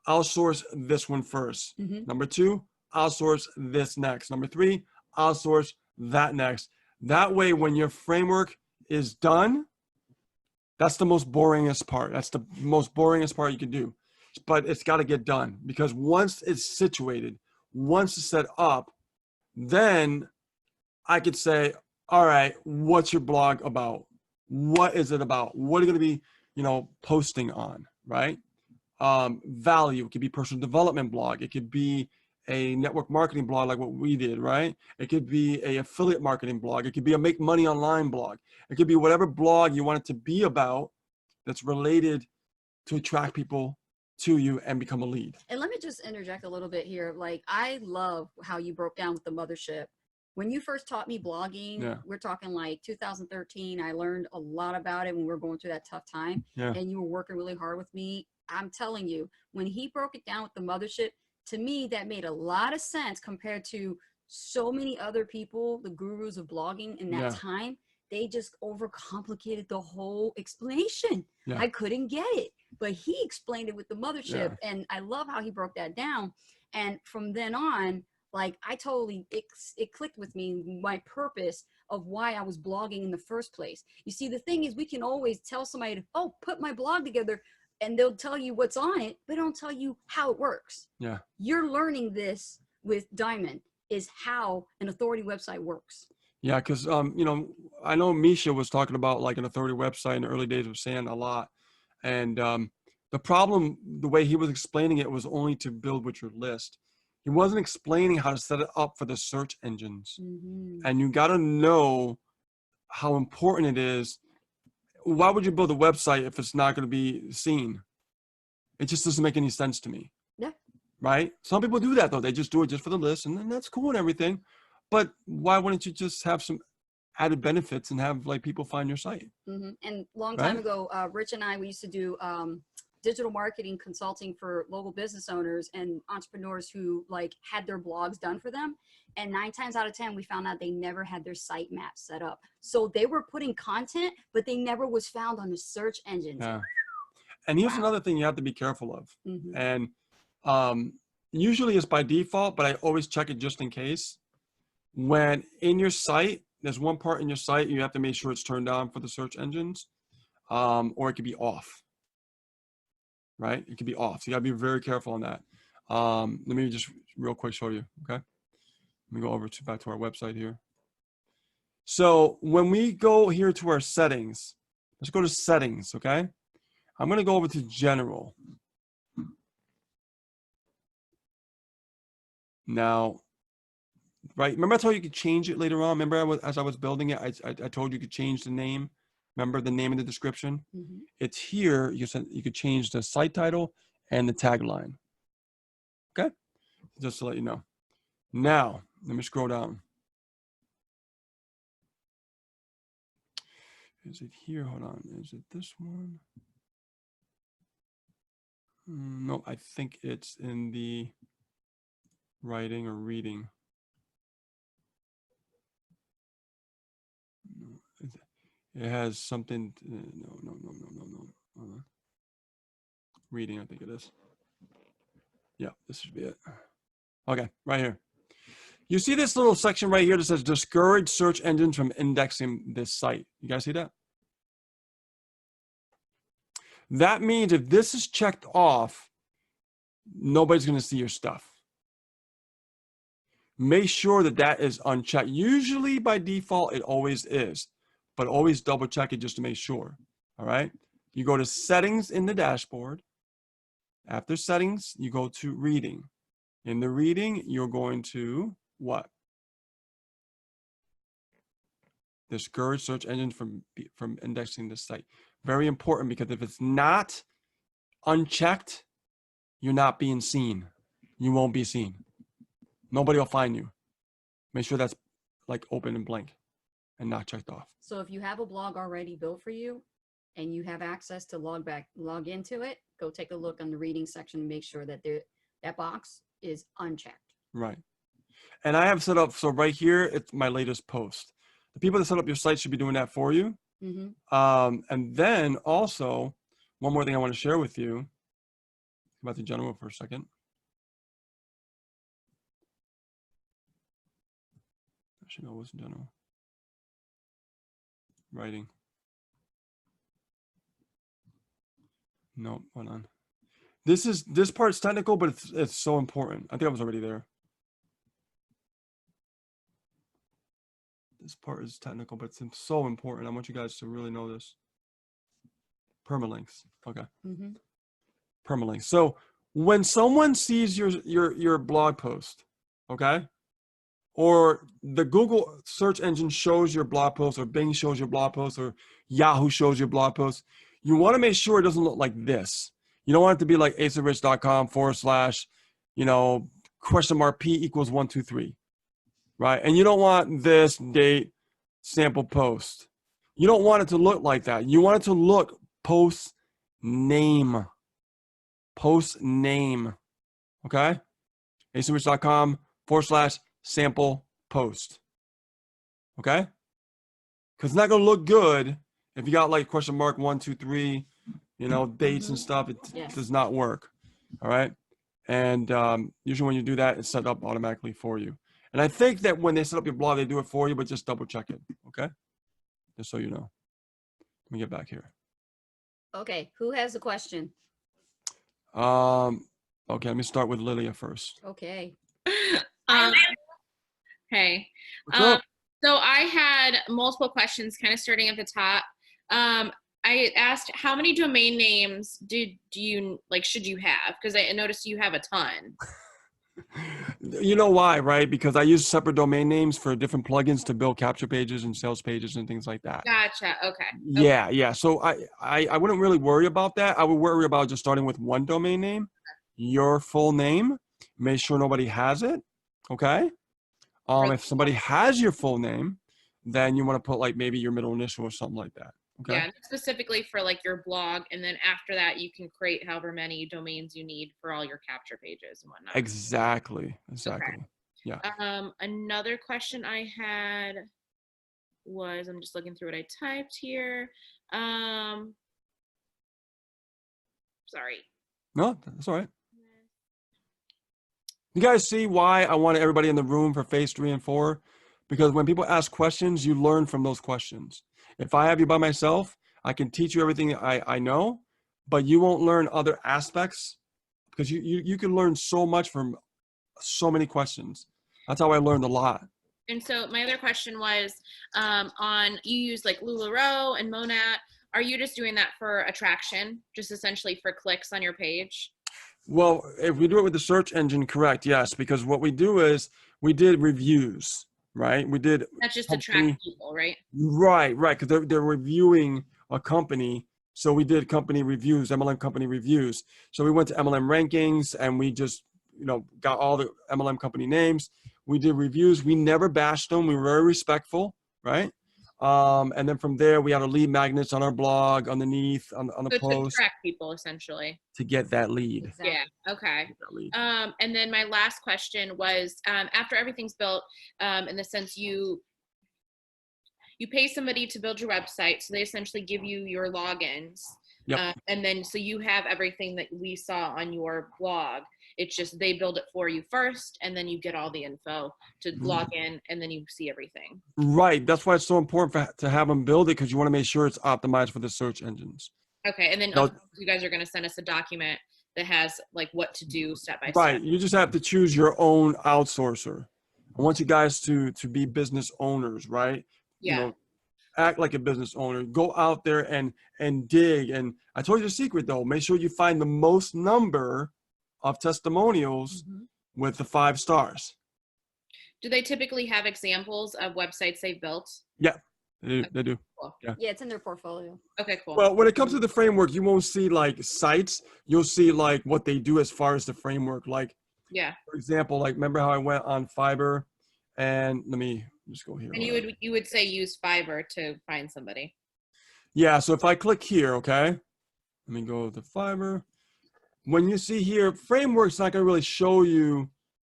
outsource this one first. Number 2, outsource this next. Number 3, outsource that next. That way, when your framework is done, that's the most boringest part. That's the most boringest part you can do. But it's got to get done, because once it's situated, once it's set up, then I could say, all right, what's your blog about? What is it about? What are you going to be, you know, posting on, right? Value. It could be personal development blog. It could be a network marketing blog like what we did, right? It could be a affiliate marketing blog. It could be a make money online blog. It could be whatever blog you want it to be about that's related to attract people to you and become a lead. And let me just interject a little bit here. Like, I love how you broke down with the mothership. When you first taught me blogging, we're talking like 2013. I learned a lot about it when we were going through that tough time. And you were working really hard with me. I'm telling you, when he broke it down with the mothership, to me, that made a lot of sense compared to so many other people, the gurus of blogging in that time. They just overcomplicated the whole explanation. I couldn't get it, but he explained it with the mothership. And I love how he broke that down. And from then on, like, I totally, it clicked with me, my purpose of why I was blogging in the first place. You see, the thing is, we can always tell somebody to, oh, put my blog together, and they'll tell you what's on it, but don't tell you how it works. You're learning this with Diamond, is how an authority website works. Yeah, because, you know, I know Misha was talking about like an authority website in the early days of SAN a lot. And the problem, the way he was explaining it, was only to build with your list. He wasn't explaining how to set it up for the search engines. And you got to know how important it is. Why would you build a website if it's not going to be seen? It just doesn't make any sense to me. Right? Some people do that though. They just do it just for the list, and then that's cool and everything. But why wouldn't you just have some added benefits and have like people find your site? And long time ago, Rich and I, we used to do digital marketing consulting for local business owners and entrepreneurs who like had their blogs done for them. And 9 times out of 10, we found out they never had their site map set up. So they were putting content, but they never was found on the search engines. And here's another thing you have to be careful of. And usually it's by default, but I always check it just in case. When in your site, there's one part in your site, you have to make sure it's turned on for the search engines, or it could be off. Right? It could be off. So you gotta be very careful on that. Let me just real quick show you, okay? Let me go over to back to our website here. So when we go here to our settings, let's go to settings, okay? I'm gonna go over to general. Now, right, remember I told you you could change it later on? Remember as I was building it, I told you could change the name. Remember the name of the description? Mm-hmm. It's here. You could change the site title and the tagline. Okay? Just to let you know. Now, let me scroll down. Is it here? Hold on. Is it this one? No, I think it's in the writing or reading. No, it has something. No. Hold on. Reading, I think it is. Yeah, this should be it. Okay, right here. You see this little section right here that says discourage search engines from indexing this site. You guys see that? That means if this is checked off, nobody's going to see your stuff. Make sure that that is unchecked. Usually by default, it always is, but always double check it just to make sure. All right. You go to settings in the dashboard. After settings, you go to reading. In the reading, you're going to what? Discourage search engines from indexing this site. Very important, because if it's not unchecked, you're not being seen. You won't be seen. Nobody will find you. Make sure that's like open and blank and not checked off. So if you have a blog already built for you and you have access to log into it, go take a look on the reading section and make sure that that box is unchecked. Right. And I have set up, so right here, it's my latest post. The people that set up your site should be doing that for you. Mm-hmm. And then also, one more thing I want to share with you about the general for a second. Actually, no, it wasn't general. Writing. No, hold on. This part's technical, but it's so important. I think I was already there. This part is technical, but it's so important. I want you guys to really know this. Permalinks. Okay. Mm-hmm. Permalinks. So when someone sees your blog post, okay, or the Google search engine shows your blog post, or Bing shows your blog post, or Yahoo shows your blog post, you want to make sure it doesn't look like this. You don't want it to be like aceofrich.com / P equals 123, right? And you don't want this date sample post. You don't want it to look like that. You want it to look post name, okay? aceofrich.com / sample post, okay? Because it's not going to look good if you got like !123, dates and stuff. It does not work, all right? And usually when you do that, it's set up automatically for you. And I think that when they set up your blog, they do it for you, but just double check it, okay? Just so you know. Let me get back here. Okay, who has a question? Okay, let me start with Lilia first. Okay. Hey. What's up? So I had multiple questions kind of starting at the top. I asked, how many domain names should you have? Because I noticed you have a ton. You know why, right? Because I use separate domain names for different plugins to build capture pages and sales pages and things like that. Gotcha. Okay. Yeah. So I wouldn't really worry about that. I would worry about just starting with one domain name, your full name, make sure nobody has it. Okay. If somebody has your full name, then you want to put like maybe your middle initial or something like that. Okay. Yeah, specifically for like your blog, and then after that you can create however many domains you need for all your capture pages and whatnot. Exactly. Okay. Yeah. Another question I had was, I'm just looking through what I typed here. Sorry. No, that's all right. You guys see why I wanted everybody in the room for phase 3 and 4? Because when people ask questions, you learn from those questions. If I have you by myself, I can teach you everything I know, but you won't learn other aspects, because you can learn so much from so many questions. That's how I learned a lot. And so my other question was, you use like LuLaRoe and Monat. Are you just doing that for attraction, just essentially for clicks on your page? Well, if we do it with the search engine, correct, yes, because what we do is we did reviews, right? We did That's just to company, track people, right? right, because they're reviewing a company. So we did company reviews, MLM company reviews. So we went to MLM rankings and we just, got all the MLM company names. We did reviews. We never bashed them. We were very respectful, right? And then from there, we had a lead magnets on our blog underneath on the So to post track people essentially. to get that lead. Exactly. Yeah. Okay. Get that lead. And then my last question was, after everything's built, in the sense you pay somebody to build your website, so they essentially give you your logins. Yep. And then so you have everything that we saw on your blog. It's just they build it for you first, and then you get all the info to log in, and then you see everything. Right. That's why it's so important to have them build it, because you want to make sure it's optimized for the search engines. Okay. And then Now, of course, you guys are going to send us a document that has like what to do step by step. right. You just have to choose your own outsourcer. I want you guys to be business owners, right? Yeah. Act like a business owner. Go out there and dig. And I told you the secret though. Make sure you find the most number of testimonials with the 5 stars. Do they typically have examples of websites they've built? Yeah, they do. Cool. Yeah. Yeah, it's in their portfolio. Okay, cool. Well, when it comes to the framework, you won't see like sites. You'll see like what they do as far as the framework. Like, yeah. for example, like remember how I went on Fiverr, and let me just go here. And you would say use Fiverr to find somebody. Yeah. So if I click here, okay, let me go to Fiverr. When you see here, framework's not going to really show you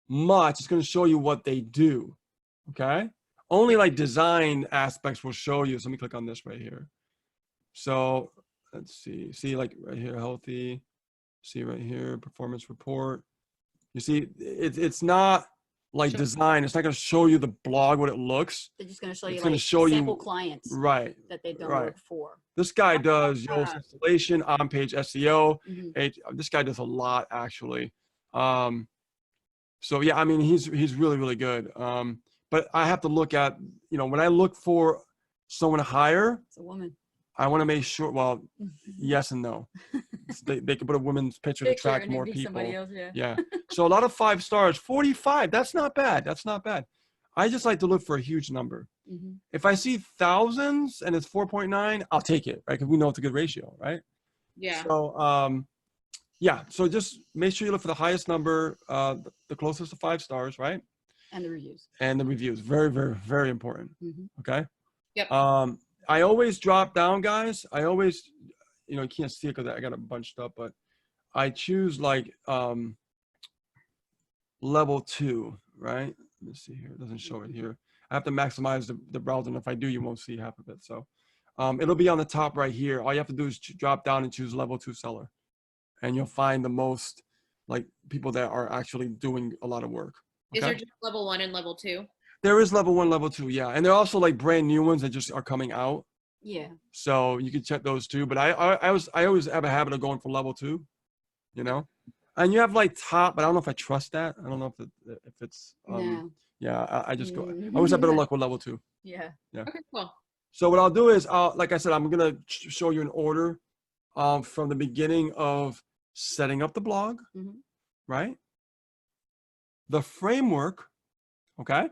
much. It's going to show you what they do. Okay. Only like design aspects will show you. So let me click on this right here. So let's see like right here, healthy, see right here, performance report. You see, it's not like design. It's not going to show you the blog, what it looks. They're just going to show It's you going like to show sample you clients right that they've done right. work for. This guy does Yoast installation, on-page SEO. Mm-hmm. This guy does a lot actually. So yeah, I mean, he's really, really good. But I have to look at, when I look for someone to hire, It's a woman. I want to make sure, well, yes and no. They could put a woman's picture to attract more people. Somebody else, Yeah. So a lot of 5 stars, 45, that's not bad. That's not bad. I just like to look for a huge number. Mm-hmm. If I see thousands and it's 4.9, I'll take it, right? Because we know it's a good ratio, right? Yeah. So, yeah. So just make sure you look for the highest number, the closest to 5 stars, right? And the reviews. And the reviews, very, very, very important. Okay. Yep. I always drop down, guys. I always, you can't see it because I got it bunched up, but I choose like level 2, right? Let me see here. It doesn't show it here. I have to maximize the browser, and if I do, you won't see half of it. So it'll be on the top right here. All you have to do is drop down and choose level 2 seller, and you'll find the most like people that are actually doing a lot of work. Okay? Is there just level 1 and level 2? There is level 1, level 2, yeah, and they're also like brand new ones that just are coming out. Yeah. So you can check those too. But I always have a habit of going for level 2, and you have like top, but I don't know if I trust that. I don't know if it's No. yeah. I just go. I always have better luck with level 2. Yeah. Yeah. Okay, cool. So what I'll do is, like I said, I'm gonna show you an order, from the beginning of setting up the blog, right? The framework, okay.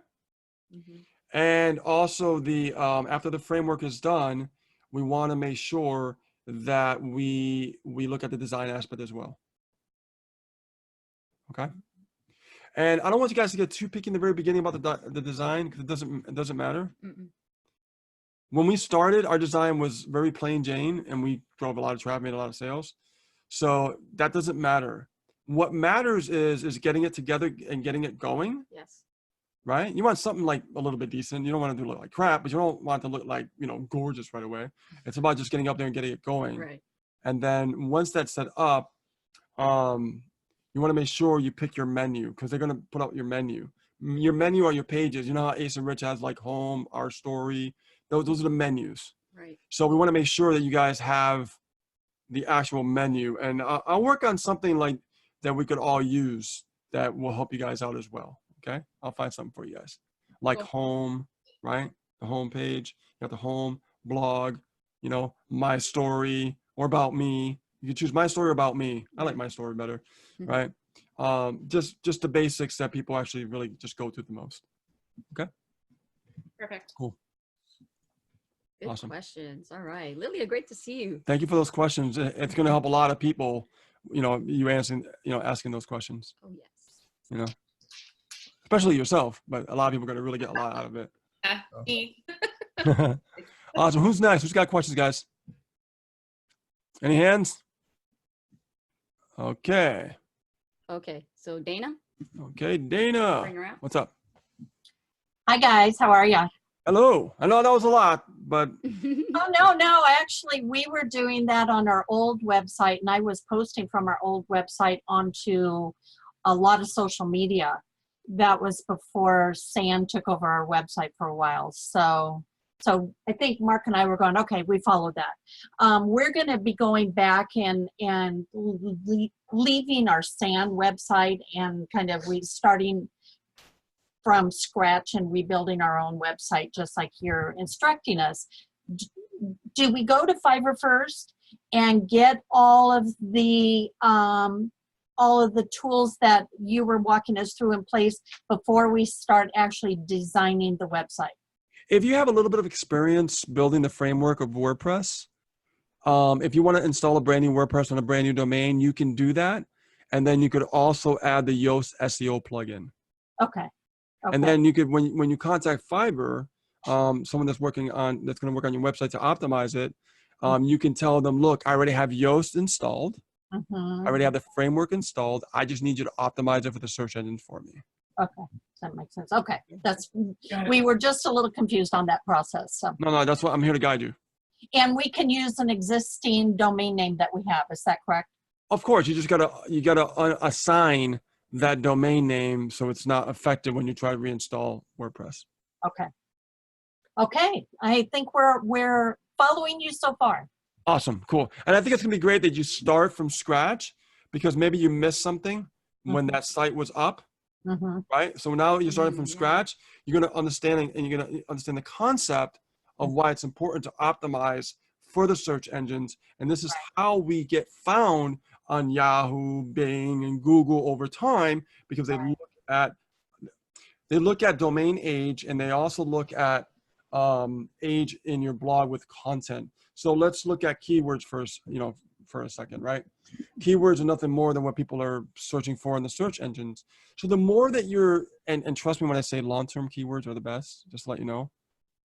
And also the after the framework is done, we want to make sure that we look at the design aspect as well. Okay. And I don't want you guys to get too picky in the very beginning about the design, because it doesn't matter. When we started, our design was very plain Jane, and we drove a lot of traffic, made a lot of sales. So that doesn't matter. What matters is getting it together and getting it going. Yes. Right? You want something like a little bit decent. You don't want it to look like crap, but you don't want it to look like, gorgeous right away. It's about just getting up there and getting it going. Right. And then once that's set up, you want to make sure you pick your menu, because they're going to put out your menu. Your menu are your pages. You know how Ace and Rich has like home, our story. Those are the menus. Right. So we want to make sure that you guys have the actual menu. And I'll work on something like that we could all use that will help you guys out as well. Okay, I'll find something for you guys. Like home, right? The home page. You got the home, blog, my story, or about me, You can choose my story or about me. I like my story better, right? Just the basics that people actually really just go to the most. Okay. Perfect. Cool. Good Awesome. questions. All right, Lilia, great to see you. Thank you for those questions. It's going to help a lot of people, you asking those questions, especially yourself, but a lot of people are going to really get a lot out of it. Awesome. Who's next? Who's got questions, guys? Any hands? Okay. Okay, so Dana. Okay, Dana. Bring her out. What's up? Hi guys, how are ya? Hello. I know that was a lot, but Oh no, actually we were doing that on our old website, and I was posting from our old website onto a lot of social media. That was before Sam took over our website for a while. So I think Mark and I were going, okay, we followed that. We're going to be going back and leaving our SAN website and kind of restarting from scratch and rebuilding our own website, just like you're instructing us. Do we go to Fiverr first and get all of the tools that you were walking us through in place before we start actually designing the website? if you have a little bit of experience building the framework of WordPress, if you want to install a brand new WordPress on a brand new domain, you can do that. And then you could also add the Yoast SEO plugin. Okay. And then you could, when you contact Fiverr, someone that's going to work on your website to optimize it, you can tell them, look, I already have Yoast installed. I already have the framework installed. I just need you to optimize it for the search engine for me. Okay, that makes sense. Okay, we were just a little confused on that process. So. No, that's what I'm here to guide you. And we can use an existing domain name that we have. Is that correct? Of course, you gotta assign that domain name so it's not affected when you try to reinstall WordPress. Okay. Okay, I think we're following you so far. Awesome, cool. And I think it's gonna be great that you start from scratch, because maybe you missed something when that site was up, right? So now you're starting from scratch. You're gonna understand the concept of why it's important to optimize for the search engines. And this is how we get found on Yahoo, Bing, and Google over time, because they look at domain age, and they also look at age in your blog with content. So let's look at keywords first, for a second, right? Keywords are nothing more than what people are searching for in the search engines. So the more that and trust me when I say long-term keywords are the best, just to let you know.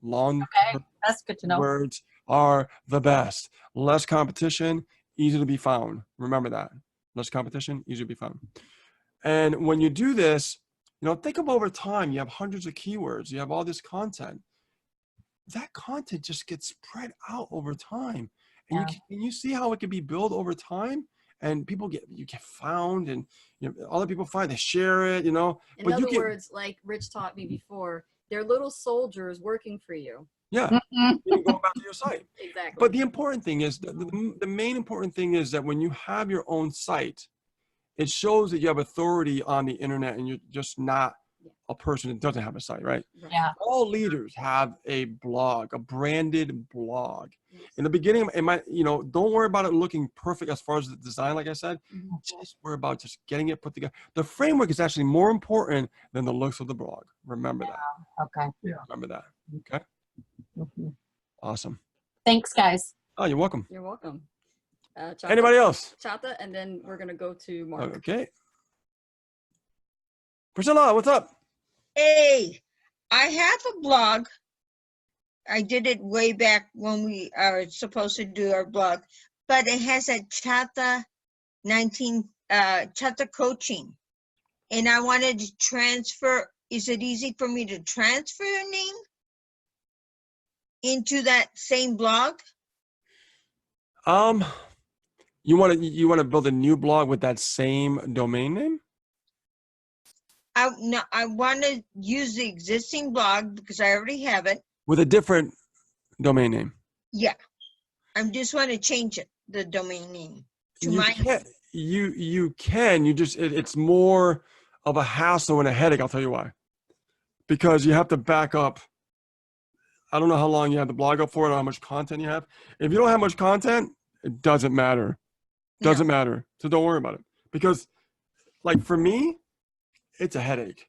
Okay, that's good to know. Words are the best. Less competition, easy to be found. Remember that. Less competition, easier to be found. And when you do this, think of over time, you have hundreds of keywords, you have all this content. That content just gets spread out over time. And you see how it can be built over time, and you get found, and other people find, they share it, In other words, like Rich taught me before, they're little soldiers working for you. Yeah, you can go back to your site. Exactly. But the important thing is, the main important thing is that when you have your own site, it shows that you have authority on the internet, and you're just not a person that doesn't have a site, right? Yeah. All leaders have a blog, a branded blog. In the beginning, it might, don't worry about it looking perfect as far as the design, like I said. Just worry about just getting it put together. The framework is actually more important than the looks of the blog. Remember that. Okay. Yeah. Remember that. Okay. Awesome. Thanks, guys. Oh, you're welcome. You're welcome. Chata, Anybody else? Chata, and then we're going to go to Mark. Okay. Priscilla, what's up? Hey, I have a blog. I did it way back when we are supposed to do our blog, but it has a Chata coaching. And I wanted to transfer. Is it easy for me to transfer your name into that same blog? You want to build a new blog with that same domain name? I want to use the existing blog because I already have it. With a different domain name? Yeah. I just want to change it, the domain name. You can. It's more of a hassle and a headache. I'll tell you why. Because you have to back up. I don't know how long you have the blog up for, or how much content you have. If you don't have much content, it doesn't matter. Doesn't matter. So don't worry about it. Because like for me, it's a headache.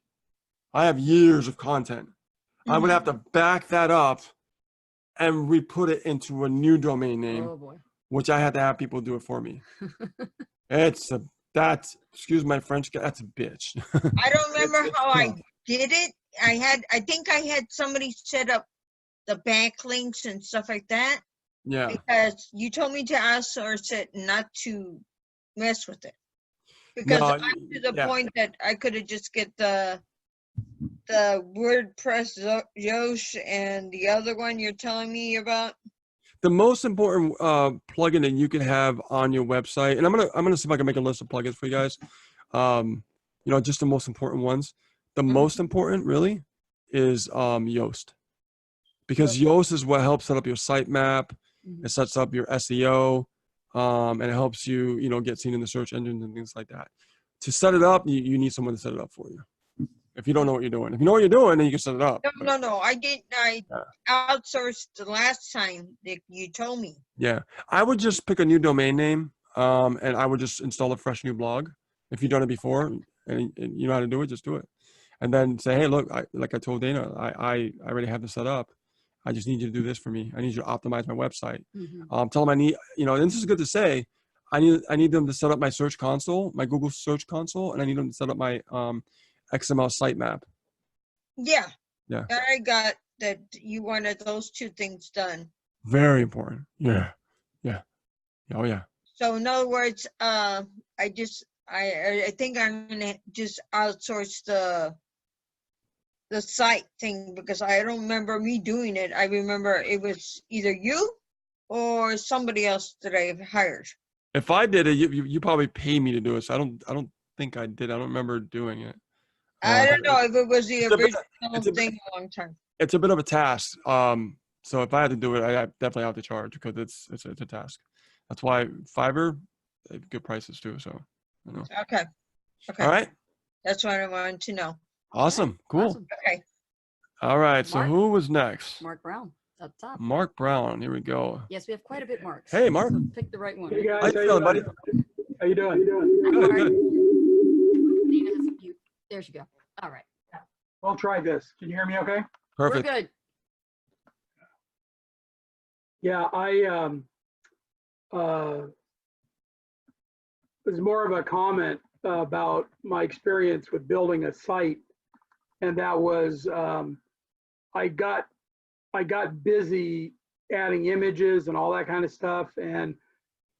I have years of content. I would have to back that up and re-put it into a new domain name, Oh boy. which I had to have people do it for me. That's, excuse my French, that's a bitch. I don't remember how I did it. I think I had somebody set up the backlinks and stuff like that. Yeah. Because you told me to outsource it, not to mess with it. Because I'm to the point that I could have just get the WordPress Yoast and the other one you're telling me about. The most important plugin that you can have on your website, and I'm gonna see if I can make a list of plugins for you guys. You know, just the most important ones. The most important really is Yoast, because Yoast is what helps set up your sitemap. It sets up your SEO, and it helps you, you know, get seen in the search engines and things like that. To set it up, you need someone to set it up for you. If you don't know what you're doing, if you know what you're doing, then you can set it up. No, I didn't. I outsourced the last time that you told me. Yeah, I would just pick a new domain name, and I would just install a fresh new blog. If you've done it before and you know how to do it, just do it. And then say, hey, look, like I told Dana, I already have this set up. I just need you to do this for me. I need you to optimize my website. Tell them I need, you know, and this is good to say, I need them to set up my search console, my Google search console, and I need them to set up my XML sitemap. Yeah. Yeah. I got that you wanted those two things done. Very important. Yeah. Yeah. Oh yeah. So in other words, I think I'm gonna just outsource the site thing, because I don't remember me doing it. I remember it was either you or somebody else that I hired. If I did it, you probably pay me to do it. So I don't think I did. I don't remember doing it. I don't know if it was the original thing a long time. It's a bit of a task. So if I had to do it, I definitely have to charge, because it's a task. That's why Fiverr, they have good prices too. So, you know. Okay. All right. That's what I wanted to know. Awesome. Cool. Awesome. Okay. All right. So Mark? who was next? Mark Brown up top. Mark Brown. Here we go. Yes, we have quite a bit, Mark. Hey, Mark. So pick the right one. Hey guys, How you feeling, buddy? How you doing? Good. Good. Nina has a mute. There she go. All right. I'll try this. Can you hear me okay? Perfect. We're good. Yeah, I it was more of a comment about my experience with building a site, and that was I got busy adding images and all that kind of stuff, and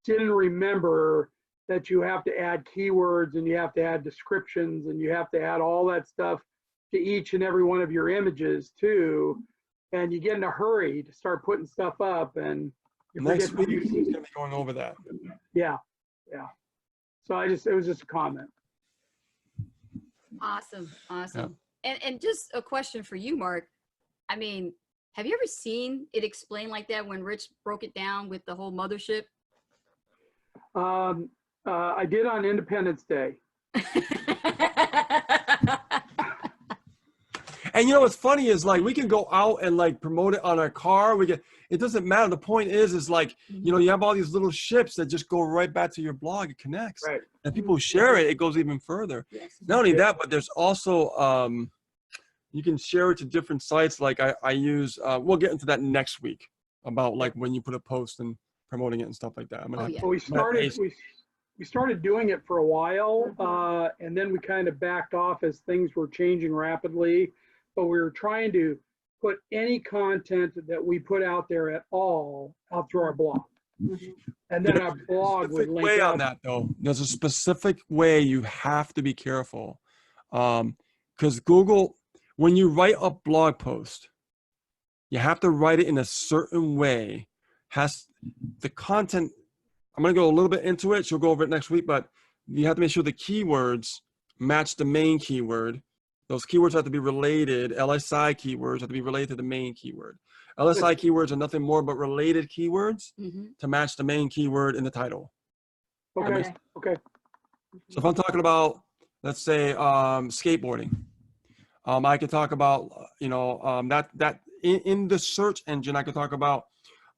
didn't remember that you have to add keywords and you have to add descriptions and you have to add all that stuff to each and every one of your images too. And you get in a hurry to start putting stuff up, and you Next forget week, to he's gonna be going over that. yeah. So it was just a comment. Awesome. And just a question for you, Mark. I mean, have you ever seen it explained like that when Rich broke it down with the whole mothership? I did on Independence Day. And you know what's funny is, like, we can go out and like promote it on our car. It doesn't matter. The point is like, you know, you have all these little ships that just go right back to your blog. It connects. Right. And people share it, it goes even further. Yes. Not only that, but there's also you can share it to different sites. Like I use we'll get into that next week about like when you put a post and promoting it and stuff like that. I'm gonna yeah. Well, we started doing it for a while, and then we kind of backed off as things were changing rapidly. But we were trying to put any content that we put out there at all out through our blog. And then our blog would link way out. on that though. There's a specific way you have to be careful. Because Google, when you write a blog post, you have to write it in a certain way. The content, I'm going to go a little bit into it. She'll go over it next week, but you have to make sure the keywords match the main keyword. Those keywords have to be related. LSI keywords have to be related to the main keyword. LSI keywords are nothing more but related keywords to match the main keyword in the title. Okay. So if I'm talking about, let's say, skateboarding, I could talk about, you know, that in the search engine, I could talk about,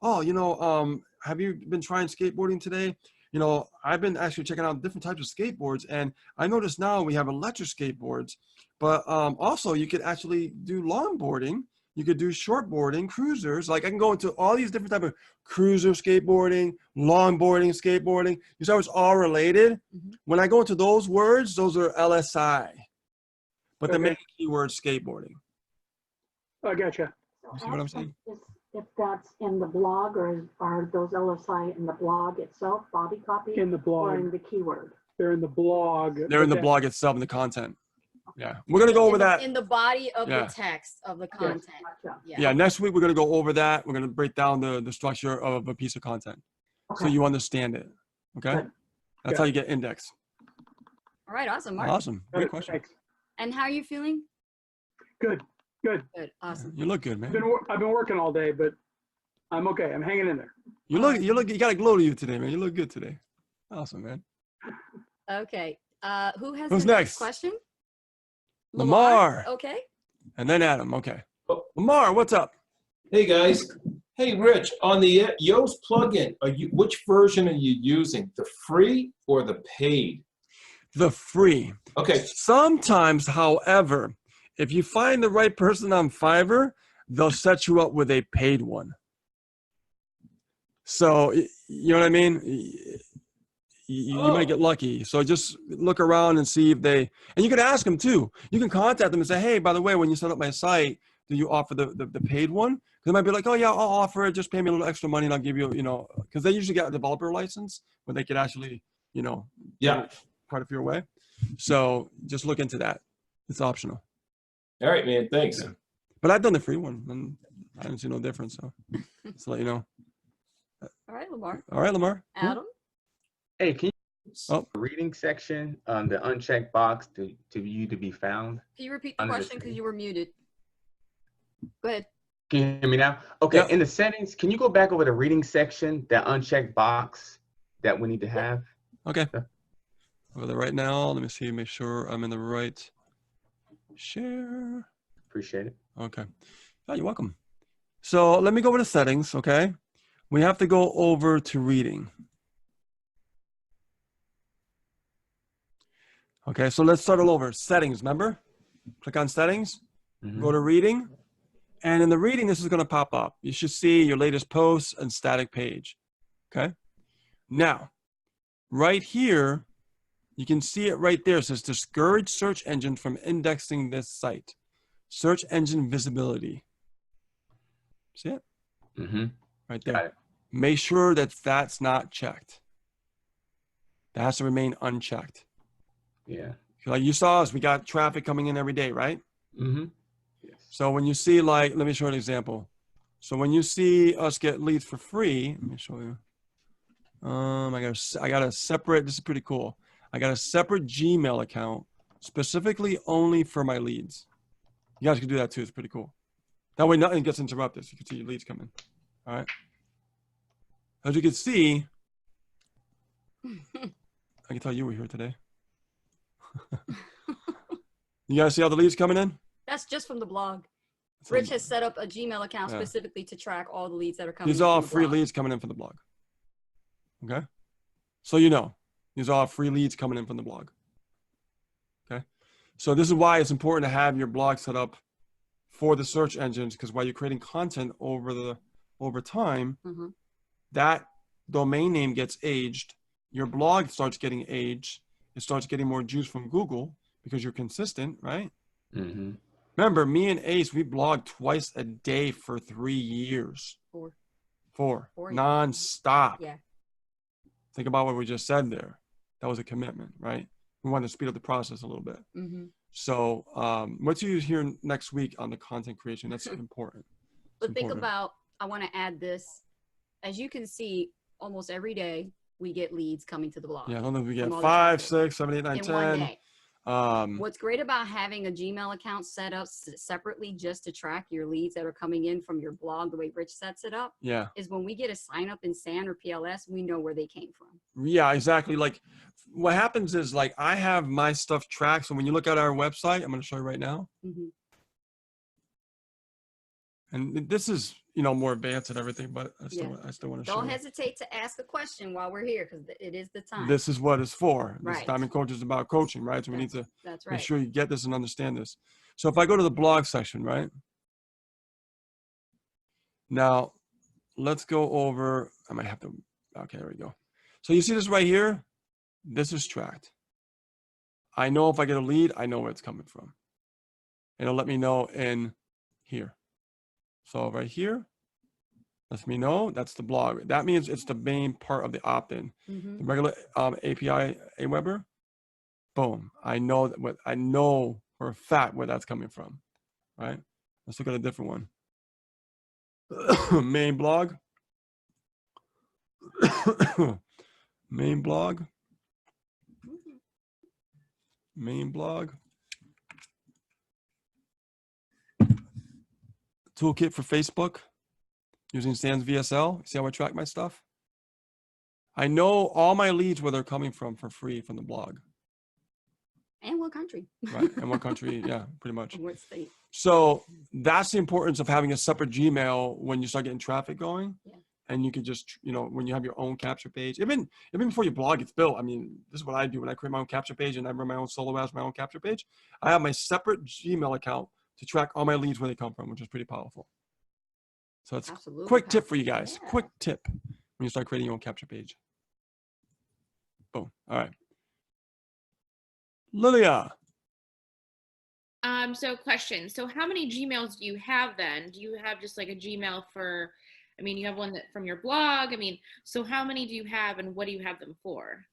oh, you know, have you been trying skateboarding today? you know, I've been actually checking out different types of skateboards, and I noticed now we have electric skateboards, but also you could actually do longboarding. You could do shortboarding, cruisers. Like I can go into all these different type of cruiser skateboarding, longboarding, skateboarding. You saw it's all related. When I go into those words, those are LSI, but the main keyword skateboarding. I gotcha. You see what I'm saying? If that's in the blog, or are those LSI in the blog itself, body copy, In the or in blog. the keyword? They're in the blog. They're in the blog itself, in the content. Yeah, we're gonna go over that. In the body of Yeah. the text of the content. Gotcha. Yeah, next week we're gonna go over that. We're gonna break down the structure of a piece of content, so you understand it. Okay, Good. that's how you get indexed. All right, awesome, Mark. Awesome, great question. Thanks. And how are you feeling? Good. Good, awesome. You look good, man. I've been working all day, but I'm okay. I'm hanging in there. You got a glow to you today, man. You look good today. Awesome, man. Okay, who has Who's the next? question? Lamar. Okay. And then Adam. Okay. Lamar, what's up? Hey guys. Hey Rich, on the Yoast plugin, which version are you using? The free or the paid? The free. Okay. Sometimes, however, if you find the right person on Fiverr, they'll set you up with a paid one. So, you know what I mean? You might get lucky. So just look around and see if they, and you can ask them too. You can contact them and say, hey, by the way, when you set up my site, do you offer the paid one? Because they might be like, oh yeah, I'll offer it. Just pay me a little extra money and I'll give you, you know, because they usually get a developer license where they could actually, you know, Yeah. quite a few away. So just look into that. It's optional. All right, man. Thanks. Yeah. But I've done the free one and I didn't see no difference. So just to let you know. All right, Lamar. All right, Lamar. Cool. Adam? Hey, can you Oh. the reading section, the unchecked box to you to be found? Can you repeat the Under the question because screen. you were muted? Go ahead. Can you hear me now? Okay, Yeah. in the settings, can you go back over the reading section, that unchecked box that we need to have? Okay. Yeah. Over there right now. Let me see, make sure I'm in the right share. Appreciate it. Okay. Oh, you're welcome. So let me go over the settings, okay? We have to go over to reading. Okay, so let's start all over. Settings, remember? Click on settings, go to reading, and in the reading, this is gonna pop up. You should see your latest posts and static page, okay? Now, right here, you can see it right there. It says discourage search engine from indexing this site. Search engine visibility. See it? Right there. Got it. Make sure that that's not checked. That has to remain unchecked. Yeah. Like you saw us, we got traffic coming in every day, right? Yes. So when you see, like, let me show you an example. So when you see us get leads for free, let me show you. I got a separate, this is pretty cool. I got a separate Gmail account specifically only for my leads. You guys can do that too. It's pretty cool. That way nothing gets interrupted. So you can see your leads come in. All right. As you can see, I can tell you were here today. You guys see all the leads coming in? That's just from the blog. It's Rich like- has set up a Gmail account Yeah. specifically to track all the leads that are coming These in are all from the free blog. leads coming in from the blog. Okay. So you know, these are all free leads coming in from the blog. Okay. So this is why it's important to have your blog set up for the search engines, because while you're creating content over time, that domain name gets aged. Your blog starts getting aged. It starts getting more juice from Google because you're consistent, right? Remember, me and Ace, we blogged twice a day for 3 years. Four. Four. Non-stop. Yeah. Think about what we just said there. That was a commitment, right? We wanted to speed up the process a little bit. So what do you hear next week on the content creation? That's important. But It's think important. about, I want to add this. As you can see, almost every day we get leads coming to the blog. Yeah, I don't know if we get from all the 5, traffic 6, 7, 8, 9, in one 10. day. What's great about having a Gmail account set up separately just to track your leads that are coming in from your blog, the way Rich sets it up, Yeah. is when we get a sign up in SAN or PLS, we know where they came from. Yeah, exactly. Like what happens is, like, I have my stuff tracked. So when you look at our website, I'm going to show you right now. And this is you know, more advanced and everything, but I still, Yeah. I still want to show Don't you. hesitate to ask a question while we're here because it is the time. This is what it's for. This Right. Diamond Coach is about coaching, right? So we need to That's make right. sure you get this and understand this. So if I go to the blog section, right? Now, let's go over, I might have to, okay, there we go. So you see this right here? This is tracked. I know if I get a lead, I know where it's coming from. It'll let me know in here. So right here, lets me know that's the blog. That means it's the main part of the opt-in. The regular API Aweber, boom. I know that what I know for a fact where that's coming from, right? Let's look at a different one. Main blog. Main blog. Main blog. Toolkit for Facebook using Sans VSL. See how I track my stuff? I know all my leads where they're coming from for free from the blog. And what country? Right. And what country? Yeah, pretty much. What state? So that's the importance of having a separate Gmail when you start getting traffic going. Yeah. And you can just, you know, when you have your own capture page, even before your blog gets built. I mean, this is what I do when I create my own capture page and I run my own solo ads, my own capture page. I have my separate Gmail account to track all my leads where they come from, which is pretty powerful. So it's Absolutely quick tip powerful. for you guys. Yeah. Quick tip when you start creating your own capture page. Boom. All right. Lilia. So question. So how many Gmails do you have then? Do you have just like a Gmail for, I mean, you have one that from your blog. I mean, so how many do you have and what do you have them for?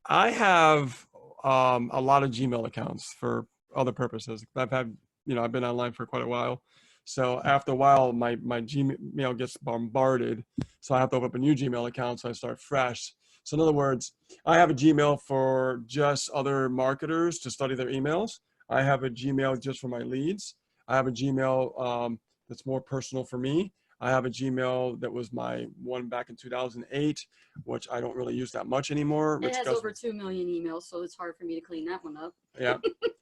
I have a lot of Gmail accounts for other purposes. I've had, you know, I've been online for quite a while. So after a while, my Gmail gets bombarded. So I have to open up a new Gmail account. So I start fresh. So in other words, I have a Gmail for just other marketers to study their emails. I have a Gmail just for my leads. I have a Gmail that's more personal for me. I have a Gmail that was my one back in 2008, which I don't really use that much anymore. It has over 2 million emails, so it's hard for me to clean that one up. Yeah.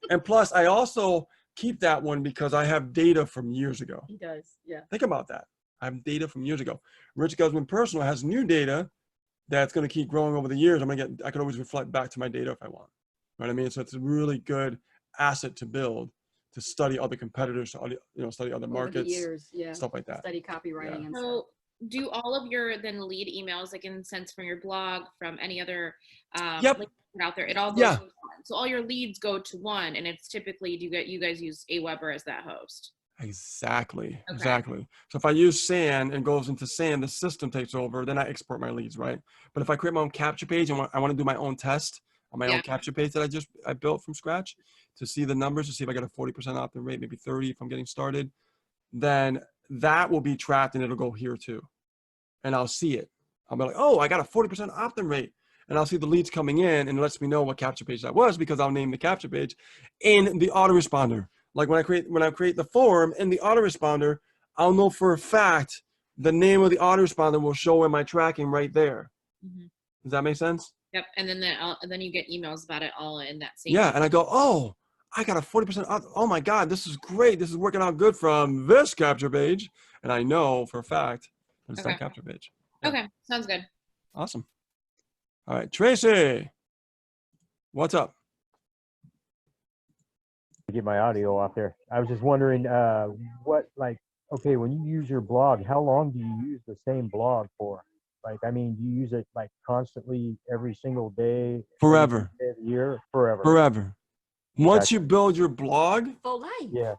And plus, I also keep that one because I have data from years ago. He does, yeah. Think about that. I have data from years ago. Rich Guzman Personal has new data that's going to keep growing over the years. I can always reflect back to my data if I want. Right? I mean, so it's a really good asset to build, to study other competitors, to, you know, study other markets, over the years, yeah. stuff like that. Study copywriting and stuff. So do all of your then lead emails, like in sense from your blog, from any other Yep. link out there, it all goes Yeah. to one. So all your leads go to one, and it's typically you guys use Aweber as that host. Exactly. Okay. Exactly. So if I use SAN and goes into SAN, the system takes over, then I export my leads, right? But if I create my own capture page and I want to do my own test on my own capture page that I built from scratch to see the numbers, to see if I got a 40% opt-in rate, maybe 30 if I'm getting started, then that will be tracked and it'll go here too. And I'll see it. I'll be like, oh, I got a 40% opt-in rate. And I'll see the leads coming in and it lets me know what capture page that was because I'll name the capture page in the autoresponder. Like when I create the form in the autoresponder, I'll know for a fact the name of the autoresponder will show in my tracking right there. Mm-hmm. Does that make sense? Yep. And then you get emails about it all in that same. Yeah. And I go, oh, I got a 40%. Oh my God, this is great. This is working out good from this capture page. And I know for a fact that it's that capture page. Yeah. Okay. Sounds good. Awesome. All right, Tracy, what's up? Get my audio off there. I was just wondering okay, when you use your blog, how long do you use the same blog for? Like, I mean, do you use it like constantly every single day? Forever. Every day of the year? Forever. Forever. Once you build your blog. For life. Yeah.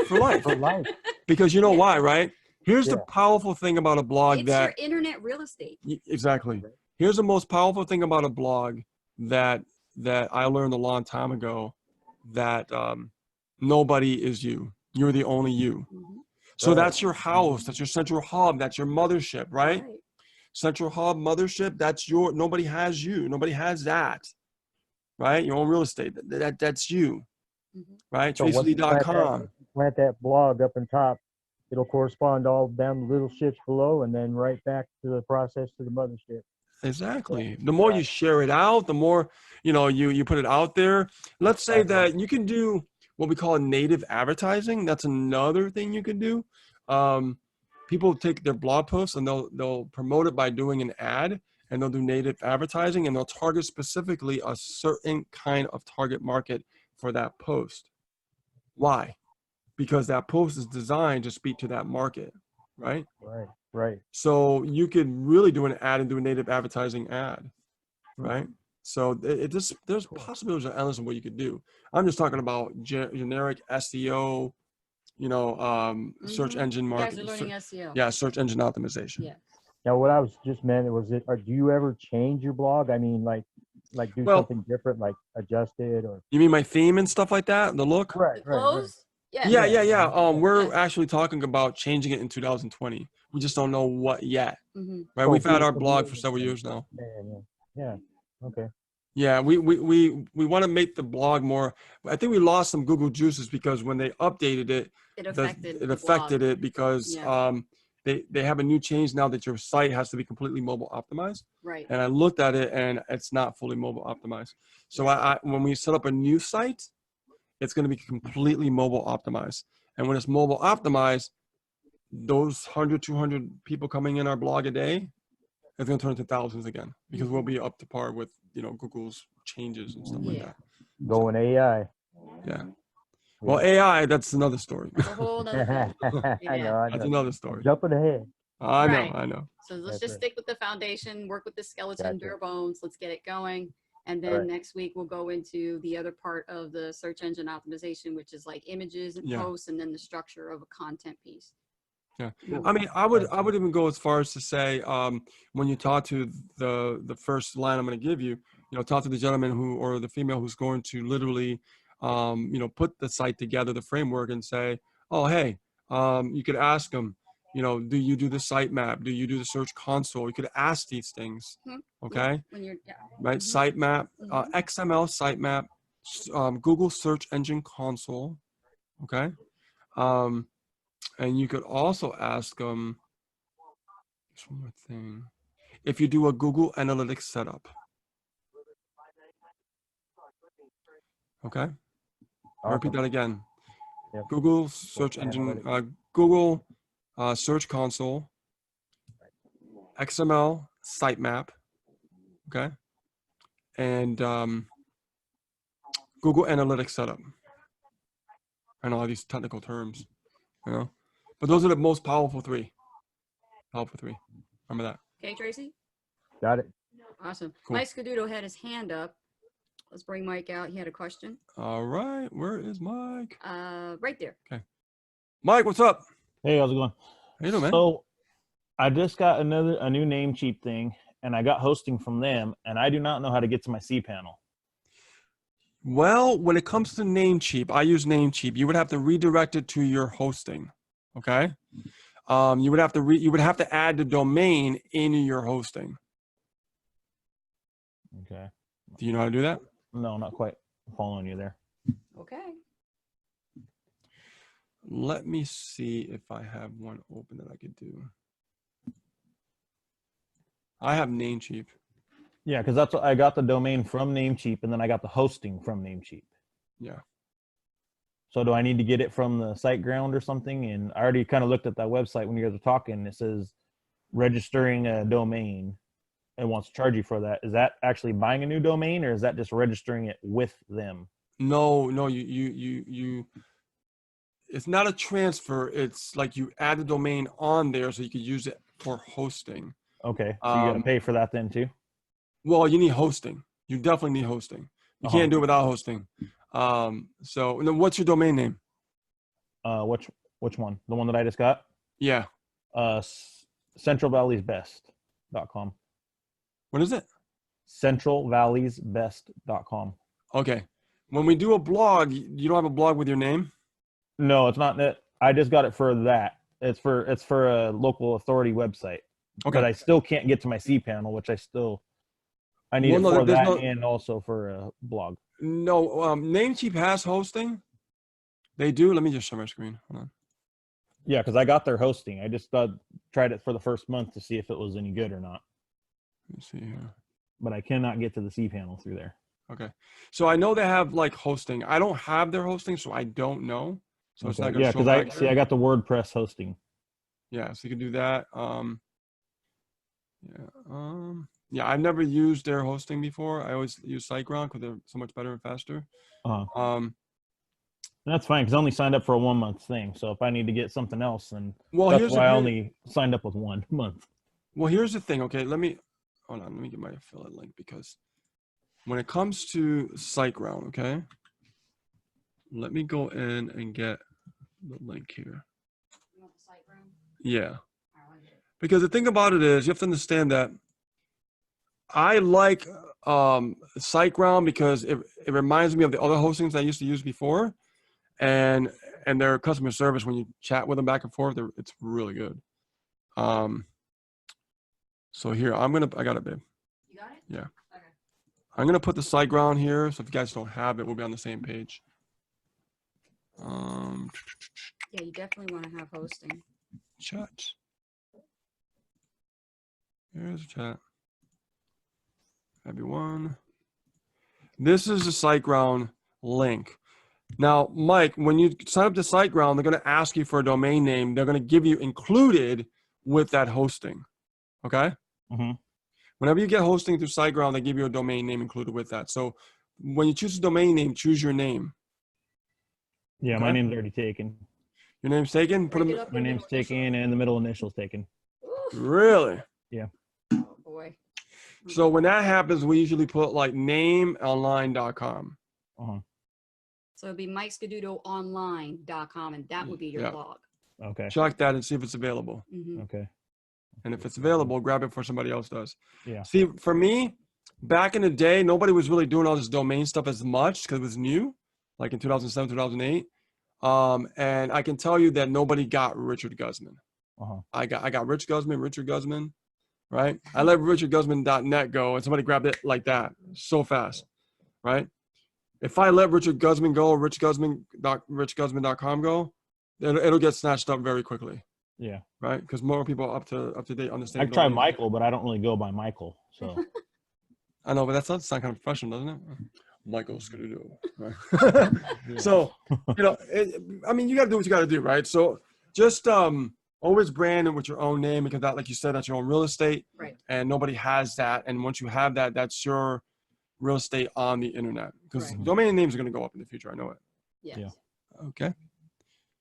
For life. For life. Because you know why, right? Here's the powerful thing about a blog it's your internet real estate. Exactly. Here's the most powerful thing about a blog that I learned a long time ago, that nobody is you. You're the only you. Mm-hmm. So that's your house. That's your central hub. That's your mothership, right? Central hub, mothership. That's nobody has you. Nobody has that, right? Your own real estate. That's you, right? So TracyLee.com. Plant that blog up on top. It'll correspond all down the little ships below and then right back to the process to the mothership. Exactly. The more you share it out, the more, you put it out there. Let's say that you can do what we call native advertising. That's another thing you can do. people take their blog posts and they'll promote it by doing an ad, and they'll do native advertising, and they'll target specifically a certain kind of target market for that post. Why? Because that post is designed to speak to that market, right? Right. So you could really do an ad and do a native advertising ad, right? So there's possibilities are endless of what you could do. I'm just talking about generic SEO, search engine You market. guys are learning SEO. Yeah, search engine optimization. Yeah. Now, what I was just meant was it, or do you ever change your blog? I mean, like do something different, like adjust it or? You mean my theme and stuff like that, the look? Right. The clothes? Yeah. We're actually talking about changing it in 2020. We just don't know what yet. Right? Oh, We've had our for blog the- for several years now. Yeah. Okay. Yeah, we want to make the blog more. I think we lost some Google juices because when they updated it, It affected it the affected blog. it because Yeah. they have a new change now that your site has to be completely mobile optimized. Right. And I looked at it and it's not fully mobile optimized. So I when we set up a new site, it's going to be completely mobile optimized. And when it's mobile optimized, those 100, 200 people coming in our blog a day, it's going to turn into thousands again because we'll be up to par with, Google's changes and stuff like that. Going AI. Yeah. Well, AI, that's another story. That's a whole nother thing. I Yeah. know. That's another story. Jumping ahead. I Right. know. So let's That's just right. stick with the foundation, work with the skeleton, Gotcha. bare bones. Let's get it going. And then Alright. next week we'll go into the other part of the search engine optimization, which is like images and Yeah. posts, and then the structure of a content piece. Yeah. I mean, I would even go as far as to say, when you talk to the first line I'm going to give you, talk to the gentleman or the female who's going to literally, put the site together, the framework, and say, oh, hey, you could ask them, do you do the sitemap? Do you do the search console? You could ask these things. Okay. When you're, Right. Sitemap, XML sitemap, Google search engine console. Okay. And you could also ask them, there's one more thing. If you do a Google Analytics setup. Okay. I'll repeat that again. Yep. Google search engine, Google search console, XML sitemap. Okay. And Google Analytics setup. I know all these technical terms, but those are the most powerful three. Remember that. okay, Tracy? Got it. Awesome. Cool. Mike Scuduto had his hand up. Let's bring Mike out. He had a question. All right. Where is Mike? Right there. Okay. Mike, what's up? Hey, how's it going? How you doing, man? So I just got a new Namecheap thing, and I got hosting from them, and I do not know how to get to my cPanel. Well, when it comes to Namecheap, I use Namecheap. You would have to redirect it to your hosting. Okay. You would have to add the domain into your hosting. Okay. Do you know how to do that? No, not quite following you there. Okay. Let me see if I have one open that I could do. I have Namecheap. Yeah, because that's what I got the domain from Namecheap, and then I got the hosting from Namecheap. Yeah. So do I need to get it from the SiteGround or something? And I already kind of looked at that website when you guys were talking. It says registering a domain and wants to charge you for that. Is that actually buying a new domain, or is that just registering it with them? No, you. It's not a transfer. It's like you add the domain on there so you could use it for hosting. Okay, so you got to pay for that then too? Well, you need hosting. You definitely need hosting. You can't do it without hosting. So and then what's your domain name? Which one? The one that I just got? Yeah. CentralValleysBest.com. What is it? CentralValleysBest.com. Okay. When we do a blog, you don't have a blog with your name? No, it's not that. I just got it for that. It's for a local authority website. Okay. But I still can't get to my cPanel, which I need it for that and also for a blog. No, Namecheap has hosting. They do. Let me just share my screen. Hold on. Yeah, because I got their hosting. I just tried it for the first month to see if it was any good or not. Let me see here. But I cannot get to the cPanel through there. Okay. So I know they have like hosting. I don't have their hosting, so I don't know. So it's not going to show back I got the WordPress hosting. Yeah, so you can do that. Yeah, I've never used their hosting before. I always use SiteGround because they're so much better and faster. That's fine because I only signed up for a 1 month thing. So if I need to get something else, then Well, that's why I only signed up with 1 month. Well, here's the thing. Okay, hold on. Let me get my affiliate link because when it comes to SiteGround, okay, let me go in and get the link here. You want the SiteGround? Yeah. I like it. Because the thing about it is you have to understand that I like SiteGround because it reminds me of the other hostings I used to use before, and their customer service when you chat with them back and forth, it's really good. So here I got it, babe. You got it? Yeah. Okay. I'm gonna put the SiteGround here, so if you guys don't have it, we'll be on the same page. Yeah, you definitely want to have hosting. Chat. Here's the chat. Everyone. This is the SiteGround link. Now, Mike, when you sign up to SiteGround, they're going to ask you for a domain name. They're going to give you included with that hosting. Okay? Mm-hmm. Whenever you get hosting through SiteGround, they give you a domain name included with that. So when you choose a domain name, choose your name. Yeah, Okay? my name's already taken. Your name's taken? My name's taken and the middle initial's taken. Really? Yeah. Oh boy. So when that happens, we usually put like nameonline.com. Uh-huh. So it'd be mikescadudoonline.com, and that would be your blog. Okay. Check that and see if it's available. Mm-hmm. Okay. And if it's available, grab it before somebody else does. Yeah. See, for me, back in the day, nobody was really doing all this domain stuff as much because it was new, like in 2007, 2008. And I can tell you that nobody got Richard Guzman. Uh-huh. I got Richard Guzman, right? I let richardguzman.net go and somebody grabbed it like that so fast, right? If I let Richard Guzman go, richguzman.com go, it'll get snatched up very quickly. Yeah. Right? Because more people are up to date on the same. I tried Michael, but I don't really go by Michael. So I know, but that sounds kind of professional, doesn't it? Michael Scadudo. Right? yeah. So, I mean, you got to do what you got to do, right? So just always brand it with your own name because that, like you said, that's your own real estate. Right. And nobody has that. And once you have that, that's your real estate on the internet because domain names are going to go up in the future. I know it. Yes. Yeah. Okay.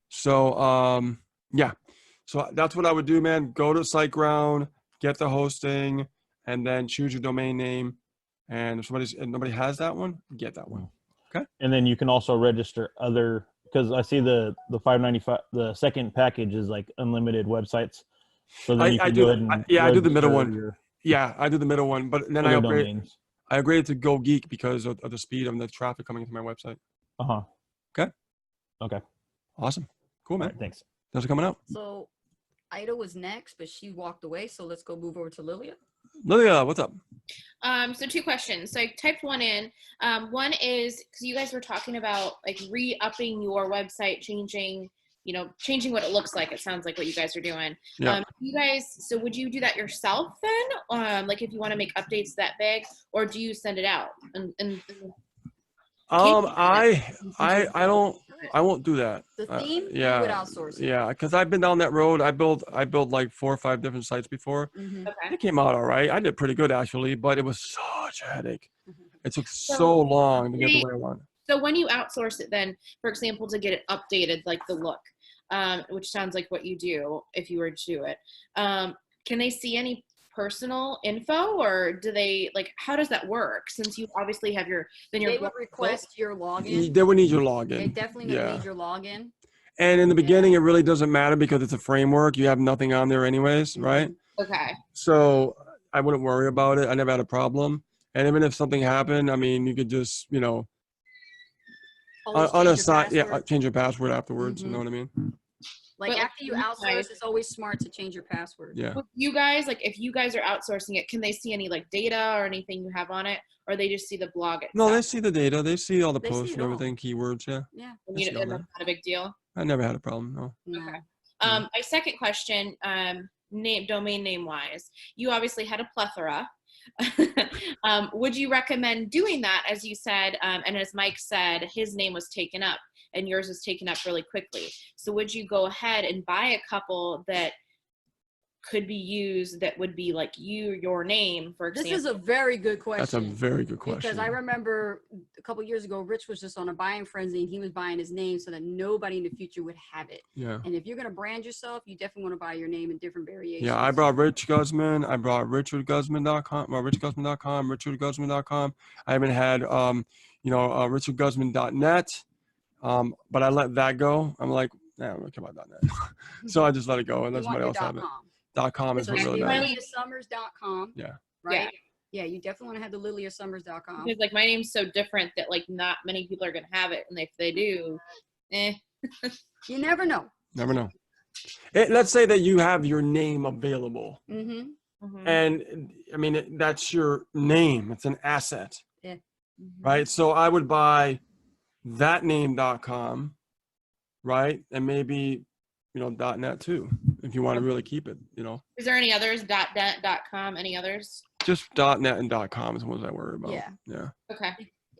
So, yeah. So that's what I would do, man. Go to SiteGround, get the hosting, and then choose your domain name. And if nobody has that one, get that one. Okay. And then you can also register other, because I see the $5.95. The second package is like unlimited websites. So then you can go ahead and I do the middle one. your Yeah, I do the middle one, but then I other upgrade. domains. I upgraded to Go Geek because of the speed of the traffic coming into my website. Uh-huh. Okay. Okay. Awesome. Cool, man. All right, thanks. Those are coming out. So Ida was next, but she walked away. So let's go move over to Lilia. Lilia, what's up? So 2 questions. So I typed one in. One is because you guys were talking about like re-upping your website, changing what it looks like. It sounds like what you guys are doing. Yeah. So would you do that yourself then? Like if you want to make updates that big, or do you send it out? I won't do that. The theme, yeah, you would outsource it. Yeah, because I've been down that road. I built like 4 or 5 different sites before. Mm-hmm. Okay. It came out all right. I did pretty good actually, but it was such a headache. It took so long to get the way I wanted. So when you outsource it then, for example, to get it updated, like the look, which sounds like what you do if you were to do it, can they see any personal info, or do they, like, how does that work? Since you obviously have they would request your login. They would need your login. They definitely would need your login. And in the beginning, it really doesn't matter because it's a framework. You have nothing on there anyways, right? Okay. So I wouldn't worry about it. I never had a problem. And even if something happened, I mean, you could just, change your password afterwards. You know what I mean? Like after you outsource, it's always smart to change your password. Yeah. With you guys, like if you guys are outsourcing it, can they see any like data or anything you have on it, or they just see the blog itself? No, they see the data. They see all the They posts see and it all. everything, keywords. Yeah. Yeah. And that's not a big deal. I never had a problem. No. Okay. My second question, domain name wise, you obviously had a plethora. Would you recommend doing that, as you said, and as Mike said, his name was taken up and yours was taken up really quickly. So would you go ahead and buy a couple that could be used that would be like your name, for example? This is a very good question. That's a very good question. Because I remember a couple years ago, Rich was just on a buying frenzy and he was buying his name so that nobody in the future would have it. Yeah. And if you're going to brand yourself, you definitely want to buy your name in different variations. Yeah, I brought Rich Guzman. I brought richardguzman.com, richardguzman.com. I even had, richardguzman.net. But I let that go. I'm like, nah, I don't care about .net. So I just let it go and let somebody else have it. .com is So what really matters. LiliaSummers.com. Yeah. Right? Yeah, you definitely want to have the LiliaSummers.com. Because like my name's so different that like not many people are gonna have it, and if they do, You never know. Never know. Let's say that you have your name available. Mm-hmm. And I mean, that's your name. It's an asset. Yeah. Right? So I would buy thatname.com, right? And maybe, .net too, if you want to really keep it, Is there any others? .net, .com, any others? Just .net and .com is the ones I worry about. Yeah. Yeah. Okay.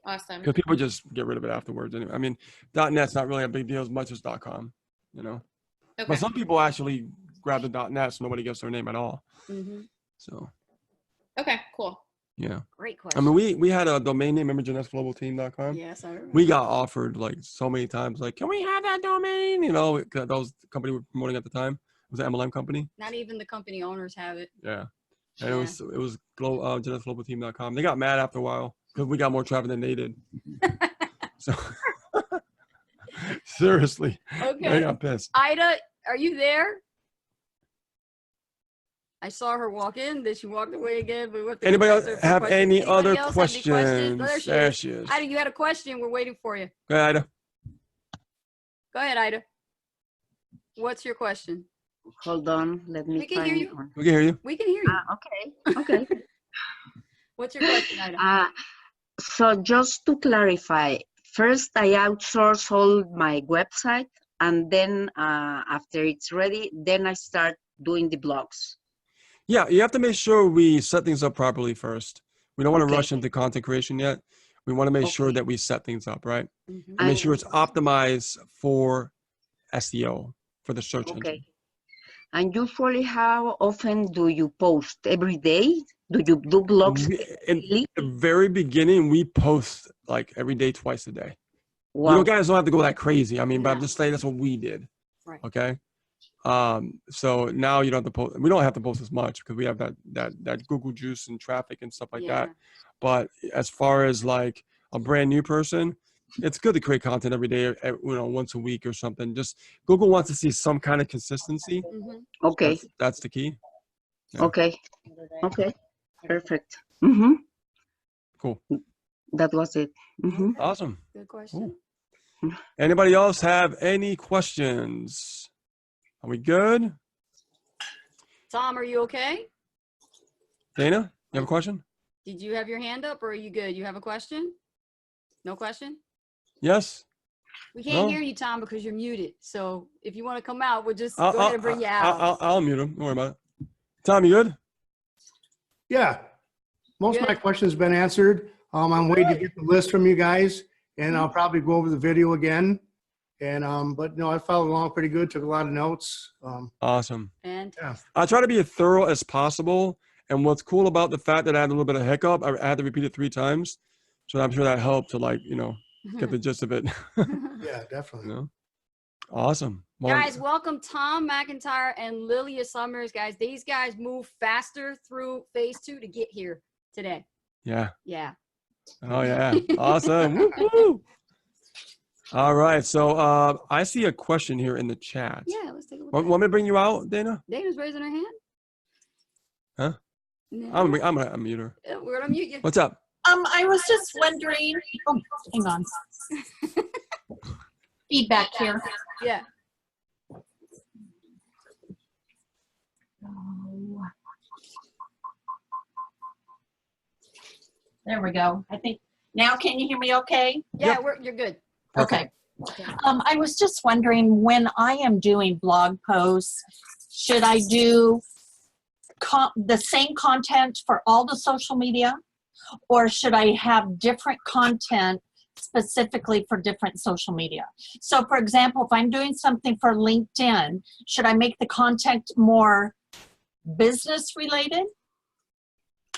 Awesome. Because people just get rid of it afterwards anyway. I mean, .net's not really a big deal as much as .com, Okay. But some people actually grab the .net so nobody gets their name at all. Mm-hmm. So. Okay, cool. Yeah. Great question. I mean, we had a domain name, remember JeanetteGlobalTeam.com? Yes, I remember. We got offered like so many times, like, can we have that domain? That was the company we were promoting at the time. It was an MLM company. Not even the company owners have it. Yeah. And it was JeanetteGlobalTeam.com. They got mad after a while because we got more traffic than they did. So seriously, Okay. they got pissed. Ida, are you there? I saw her walk in, then she walked away again. But what Anybody else have any Anybody other else have any questions? Oh, There she is. Ida, you had a question. We're waiting for you. Go ahead, Ida. Go ahead, Ida. What's your question? Hold on, let me We can hear find you. one. We can hear you. We can hear you. Okay. What's your question, Ida? So just to clarify, first I outsource all my website, and then after it's ready, then I start doing the blogs. Yeah, you have to make sure we set things up properly first. We don't want to Okay. rush into content creation yet. We want to make sure that we set things up, right? Mm-hmm. And make sure it's optimized for SEO, for the search Okay. engine. And usually, how often do you post? Every day? Do you do blogs In daily? the very beginning, we post like every day, twice a day. Wow. You guys don't have to go that crazy. I mean, but I'm No. just saying that's what we did. Right. Okay. So now you don't have to post. We don't have to post as much because we have that Google juice and traffic and stuff like that. But as far as like a brand new person, it's good to create content every day, once a week or something. Just Google wants to see some kind of consistency. Mm-hmm. Okay. That's the key. Yeah. Okay. Okay. Perfect. Mm-hmm. Cool. That was it. Mm-hmm. Awesome. Good question. Cool. Anybody else have any questions? Are we good? Tom, are you okay? Dana, you have a question? Did you have your hand up or are you good? You have a question? No question? Yes. We can't No. hear you, Tom, because you're muted. So if you want to come out, we'll just go ahead and bring you out. I'll mute him. Don't worry about it. Tom, you good? Yeah, most of my Good. questions have been answered. I'm waiting to get the list from you guys, and I'll probably go over the video again. And but no, I followed along pretty good. Took a lot of notes. Awesome. Fantastic. I try to be as thorough as possible. And what's cool about the fact that I had a little bit of hiccup, I had to repeat it 3 times. So I'm sure that helped to get the gist of it. Yeah, definitely. Awesome. Well, Guys, welcome Tom McIntyre and Lilia Summers. Guys, these guys moved faster through phase 2 to get here today. yeah. Yeah. Oh, yeah. Awesome. Woo-hoo. All right. So I see a question here in the chat. Yeah, let's take a look. Want me to bring you out, Dana? Dana's raising her hand. Huh? No. I'm gonna mute her. We're gonna mute you. What's up? I was just wondering, oh, hang on. Feedback here. Yeah. There we go. I think now, can you hear me okay? Yeah, you're good. Okay. I was just wondering, when I am doing blog posts, should I do the same content for all the social media, or should I have different content specifically for different social media? So for example, if I'm doing something for LinkedIn, should I make the content more business related.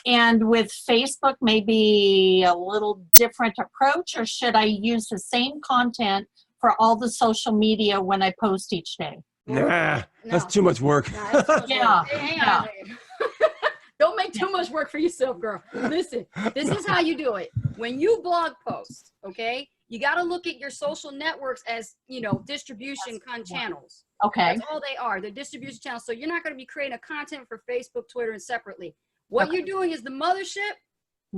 And with Facebook, maybe a little different approach, or should I use the same content for all the social media when I post each day? Nah, that's No. too much work. Nah, that's too much Yeah, work. Hey, hang yeah. on a second. Don't make too much work for yourself, girl. Listen, this is how you do it. When you blog post, okay, you got to look at your social networks as, you know, distribution channels. Okay. That's all they are. They're distribution channels. So you're not going to be creating a content for Facebook, Twitter, and separately. What you're doing is the mothership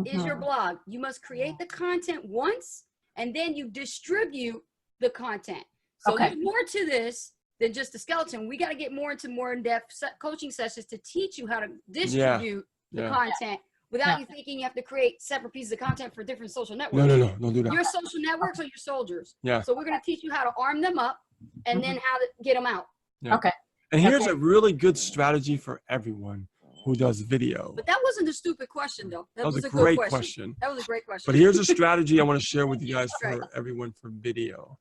is your blog. You must create the content once, and then you distribute the content. So there's more to this than just the skeleton. We got to get more into more in-depth coaching sessions to teach you how to distribute the content without you thinking you have to create separate pieces of content for different social networks. No, don't do that. Your social networks are your soldiers. Yeah. So we're going to teach you how to arm them up and then how to get them out. Yeah. Okay. And here's a really good strategy for everyone who does video. But that wasn't a stupid question, though. That was a good great question. That was a great question. But here's a strategy I want to share with you guys for everyone for video.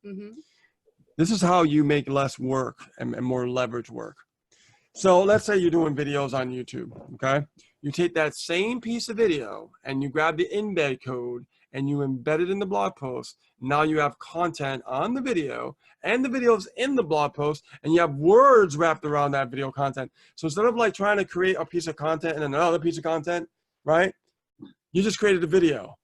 This is how you make less work and more leverage work. So let's say you're doing videos on YouTube, okay? You take that same piece of video and you grab the embed code and you embed it in the blog post. Now you have content on the video and the videos in the blog post, and you have words wrapped around that video content. So instead of like trying to create a piece of content and another piece of content, right? You just created a video.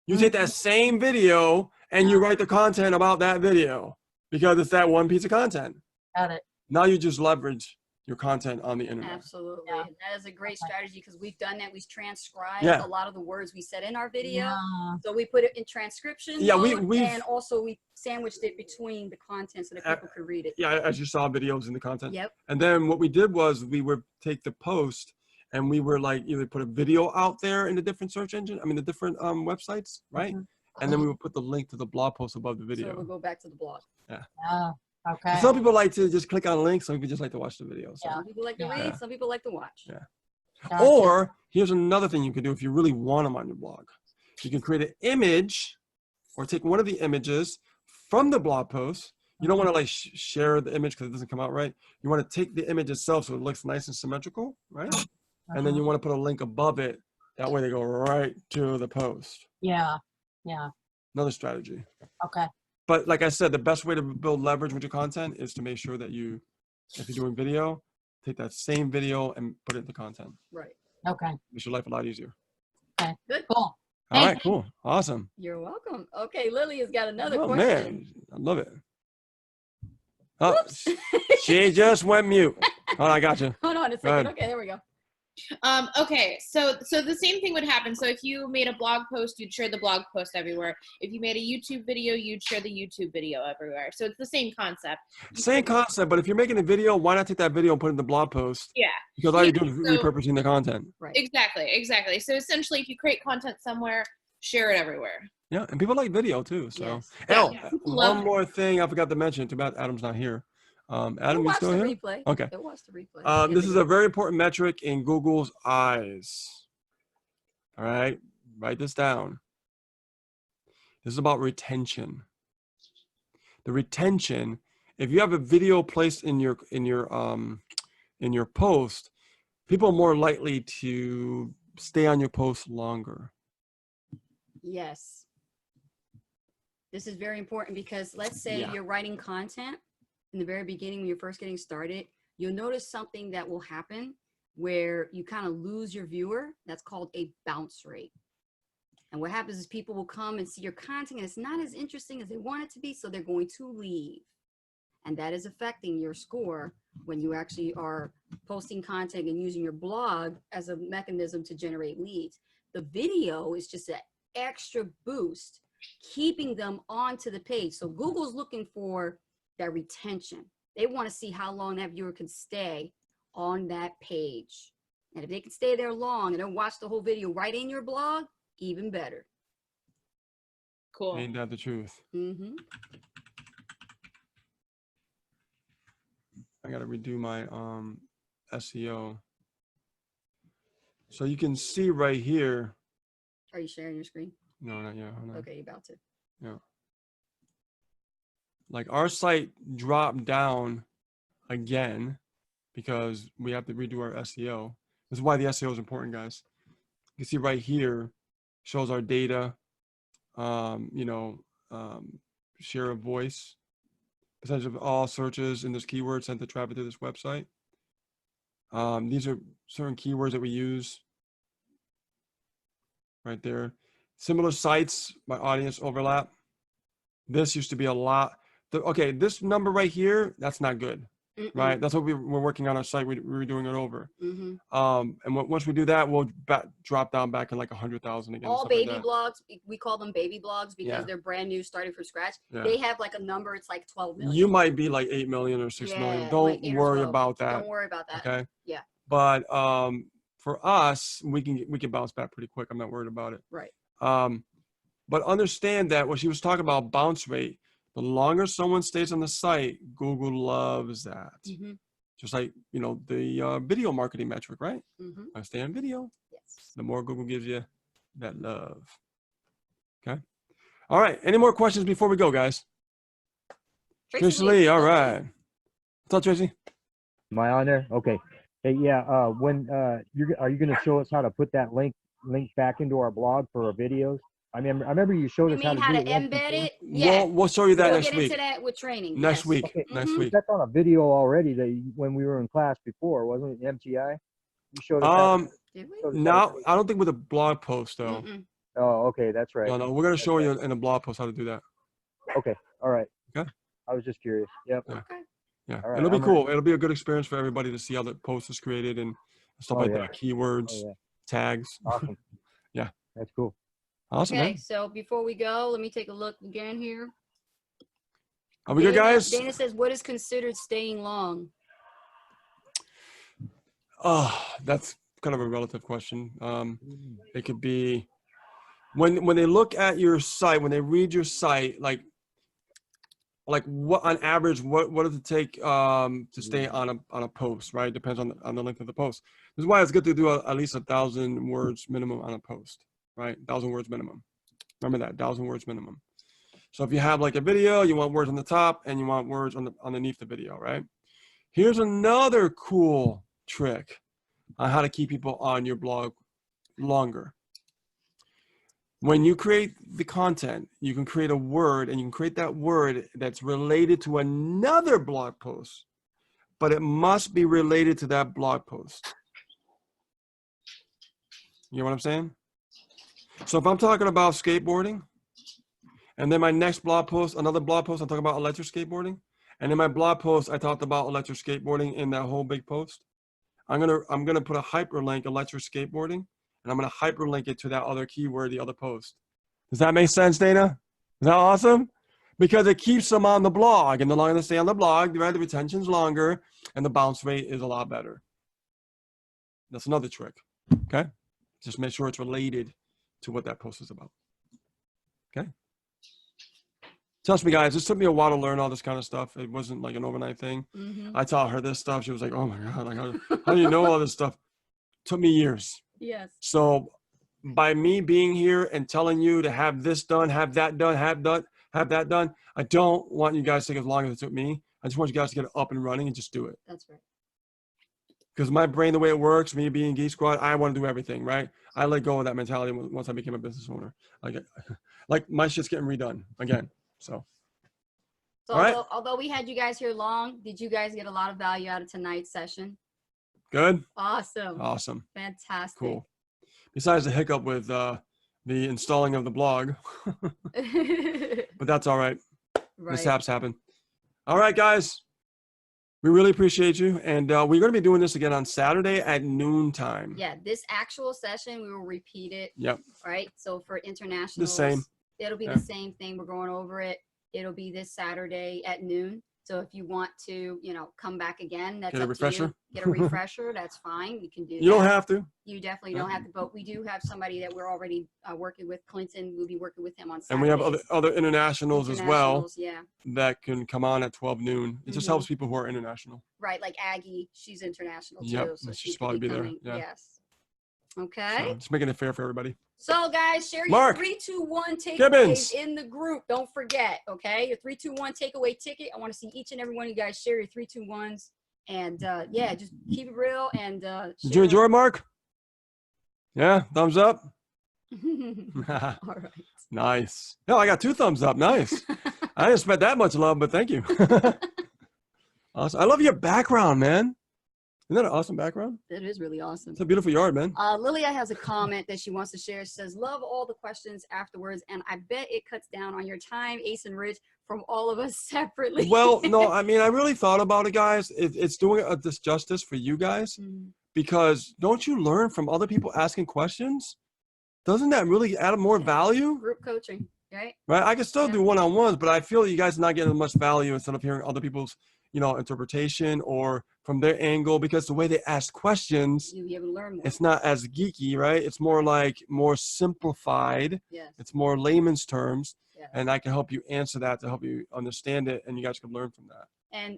You take that same video and you write the content about that video because it's that one piece of content. Got it. Now you just leverage your content on the internet. Absolutely. Yeah. That is a great strategy because we've done that. We've transcribed a lot of the words we said in our video. Yeah. So we put it in transcription mode, and also we sandwiched it between the content so that people could read it. Yeah, as you saw videos in the content. Yep. And then what we did was we would take the post and we were like either put a video out there in the different search engine, the different websites, right? And then we would put the link to the blog post above the video. So we'll go back to the blog. Yeah. Oh, okay. Some people like to just click on links. Some people just like to watch the video. So. Some people like to read. Some people like to watch. Yeah. Gotcha. Or here's another thing you can do if you really want them on your blog. You can create an image or take one of the images from the blog post. You don't want to like share the image because it doesn't come out right. You want to take the image itself so it looks nice and symmetrical, right? And then you want to put a link above it. That way they go right to the post. Yeah. Yeah. Another strategy. Okay. But like I said, the best way to build leverage with your content is to make sure that you, if you're doing video, take that same video and put it into content. Right. Okay. Makes your life a lot easier. Okay. Good. Cool. All right, cool. Awesome. You're welcome. Okay, Lily has got another Oh, question. man. I love it. Oh, she just went mute. Oh, I got you. Hold on a second. Okay, there we go. Okay, so the same thing would happen. So if you made a blog post, you'd share the blog post everywhere. If you made a YouTube video, you'd share the YouTube video everywhere. So it's the same concept. Same concept, but if you're making a video, why not take that video and put it in the blog post? Yeah. Because all you're doing is repurposing the content. Right. Exactly. So essentially, if you create content somewhere, share it everywhere. Yeah, and people like video too. So, Yes. oh, Yeah. one more thing I forgot to mention. Too bad Adam's not here. Adam, you still here? Replay. Okay. Watch the replay. This is a very important metric in Google's eyes. All right, write this down. This is about retention. The retention. If you have a video placed in your post, people are more likely to stay on your post longer. Yes. This is very important because let's say you're writing content in the very beginning when you're first getting started, you'll notice something that will happen where you kind of lose your viewer. That's called a bounce rate. And what happens is people will come and see your content and it's not as interesting as they want it to be, so they're going to leave. And that is affecting your score when you actually are posting content and using your blog as a mechanism to generate leads. The video is just an extra boost, keeping them onto the page. So Google's looking for that retention. They want to see how long that viewer can stay on that page. And if they can stay there long and then watch the whole video right in your blog, even better. Cool. Ain't that the truth? Mm-hmm. I got to redo my SEO. So you can see right here. Are you sharing your screen? No, not yet. Hold on. Okay, you're about to. Yeah. Like our site dropped down again because we have to redo our SEO. This is why the SEO is important, guys. You can see right here, shows our data, share of voice, percentage of all searches in this keyword sent to traffic to this website. These are certain keywords that we use right there. Similar sites by audience overlap. This used to be a lot. Okay, this number right here, that's not good, right? That's what we're working on our site. We're doing it over. And once we do that, we'll drop down back in like 100,000 again. All baby blogs, we call them baby blogs because Yeah. they're brand new, starting from scratch. Yeah. They have like a number, it's like 12 million. You might be like 8 million or 6 million. Yeah, Don't like 8 or worry 12. about that. Don't worry about that. Okay. Yeah. But for us, we can bounce back pretty quick. I'm not worried about it. Right. But understand that what she was talking about, bounce rate, the longer someone stays on the site, Google loves that. Just like, the video marketing metric, right? I stay on video. Yes. The more Google gives you that love. Okay. All right. Any more questions before we go, guys? Tracy Lee. All right. What's up, Tracy? Am I on there? Okay. Hey, yeah. Are you going to show us how to put that link back into our blog for our videos? I remember you showed us how to do it. Embed it? Yeah. We'll show you that we'll next get week. into that with training. Next yes. week. Okay. Next week. That's on a video already when we were in class before, wasn't it? MTI. You showed us. Did we? Now I don't think with a blog post though. Oh, okay, that's right. No, we're gonna show you in a blog post how to do that. Okay. All right. Okay. I was just curious. Yep. Yeah. Okay. Yeah. All right, It'll be I'm cool. ready. It'll be a good experience for everybody to see how the post is created and stuff like that. Keywords, tags. Awesome. Yeah. That's cool. Awesome, Okay, man. so before we go, let me take a look again here. Are we good, guys? Dana says, what is considered staying long? Oh, that's kind of a relative question. It could be when they look at your site, when they read your site, like what on average, what does it take to stay on a post, right? Depends on the length of the post. This is why it's good to do at least 1,000 words minimum on a post, right? 1,000 words minimum. Remember that, 1,000 words minimum. So if you have like a video, you want words on the top and you want words underneath the video, right? Here's another cool trick on how to keep people on your blog longer. When you create the content, you can create a word and you can create that word that's related to another blog post, but it must be related to that blog post. You know what I'm saying? So if I'm talking about skateboarding, and then my next blog post, another blog post, I'm talking about electric skateboarding, and in my blog post, I talked about electric skateboarding in that whole big post. I'm gonna put a hyperlink electric skateboarding, and I'm gonna hyperlink it to that other keyword, the other post. Does that make sense, Dana? Is that awesome? Because it keeps them on the blog, and the longer they stay on the blog, right, the retention's longer, and the bounce rate is a lot better. That's another trick. Okay, just make sure it's related to what that post is about. Okay. Trust me, guys, this took me a while to learn all this kind of stuff. It wasn't like an overnight thing. I taught her this stuff. She was like, oh my God, like, how do you know all this stuff? It took me years. Yes. So by me being here and telling you to have this done, have that done, have that done, I don't want you guys to take as long as it took me. I just want you guys to get it up and running and just do it. That's right. Because my brain, the way it works, me being Geek Squad, I want to do everything, right? I let go of that mentality once I became a business owner. Like my shit's getting redone again. So although we had you guys here long, did you guys get a lot of value out of tonight's session? Good. Awesome. Awesome. Fantastic. Cool. Besides the hiccup with the installing of the blog, but that's all right. Mishaps happen. All right, guys. We really appreciate you. And we're going to be doing this again on Saturday at noontime. Yeah, this actual session, we will repeat it. Yep. Right? So for international, The same. It'll be the same thing. We're going over it. It'll be this Saturday at noon. So if you want to, come back again, that's Get a up refresher. to you. Get a refresher. That's fine. We can do that. You don't have to. You definitely don't have to, but we do have somebody that we're already working with, Clinton. We'll be working with him on Saturday. And we have other internationals as well. Yeah. That can come on at 12 noon. It just helps people who are international. Right, like Aggie, she's international too. Yep, So she'll she probably could be be there. coming. Yeah. Yes. Okay. So just making it fair for everybody. So guys, share your Mark 3, 2, 1 takeaways Gibbons. in the group. Don't forget, okay? Your 3, 2, 1 takeaway ticket. I want to see each and every one of you guys share your 3, 2, 1s And yeah, just keep it real. And Did you enjoy it, Mark? Yeah, thumbs up. All right. Nice. No, I got 2 thumbs up. Nice. I didn't expect that much love, but thank you. Awesome. I love your background, man. Isn't that an awesome background? That is really awesome. It's a beautiful yard, man. Lilia has a comment that she wants to share. She says, love all the questions afterwards, and I bet it cuts down on your time, Ace and Rich, from all of us separately. Well, no, I mean, I really thought about it, guys. It's doing a disjustice for you guys, because don't you learn from other people asking questions? Doesn't that really add more value? Group coaching, right? Right. I can still do one-on-ones, but I feel you guys are not getting as much value instead of hearing other people's, interpretation or from their angle, because the way they ask questions, you'll be able to learn more. It's not as geeky, right? It's more like more simplified. Yes. It's more layman's terms. Yes. And I can help you answer that to help you understand it, and you guys can learn from that. And,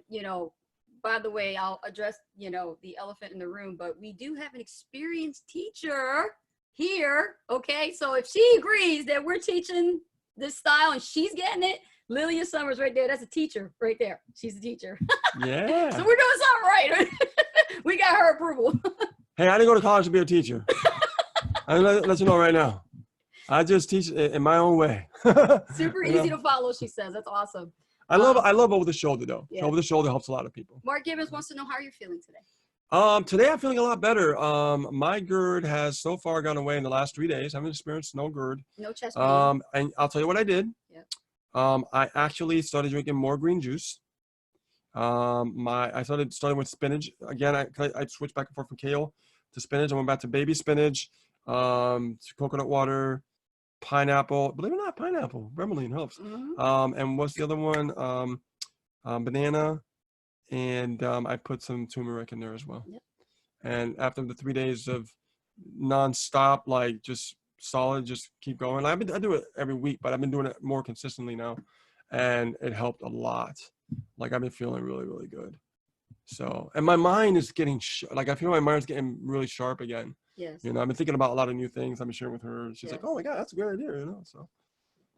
by the way, I'll address, the elephant in the room, but we do have an experienced teacher here. Okay. So if she agrees that we're teaching this style and she's getting it, Lilia Summers right there. That's a teacher right there. She's a teacher. Yeah. So we're doing something right. We got her approval. Hey, I didn't go to college to be a teacher. I'm gonna let you know right now. I just teach in my own way. Super easy to follow, she says. That's awesome. I love over the shoulder though. Yeah. Over the shoulder helps a lot of people. Mark Gibbons wants to know how you're feeling today. Today I'm feeling a lot better. My GERD has so far gone away in the last 3 days. I haven't experienced no GERD. No chest pain. And I'll tell you what I did. Yep. I actually started drinking more green juice. I started with spinach again. I switched back and forth from kale to spinach. I went back to baby spinach, to coconut water, pineapple. Believe it or not, pineapple. Bromelain helps. And what's the other one? Banana. And I put some turmeric in there as well. Yep. And after the 3 days of nonstop, like just solid, just keep going. I do it every week, but I've been doing it more consistently now, and it helped a lot. Like I've been feeling really, really good. So, and my mind is getting I feel my mind's getting really sharp again. Yes. I've been thinking about a lot of new things I've been sharing with her. She's like, "Oh my God, that's a good idea," So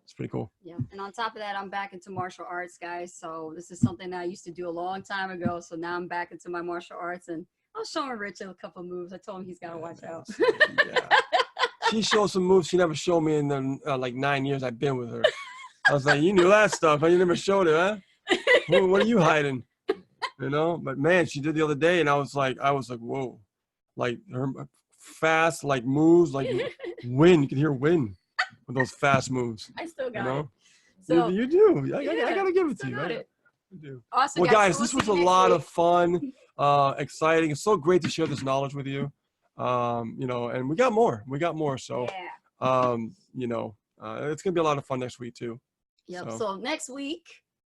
it's pretty cool. Yeah. And on top of that, I'm back into martial arts, guys. So this is something that I used to do a long time ago. So now I'm back into my martial arts, and I was showing Richard a couple of moves. I told him he's got to watch out. Yeah. She showed some moves she never showed me in the like 9 years I've been with her. I was like, you knew that stuff, but you never showed it, huh? What are you hiding? But man, she did the other day, and I was like, whoa, like her fast like moves, like wind. You can hear wind with those fast moves. I still got it. So you do. I gotta give it to you. I do. Awesome, well, guys, so this we'll was see a you lot next of week. fun, exciting. It's so great to share this knowledge with you. And we got more. So, it's gonna be a lot of fun next week too. Yep. So next week,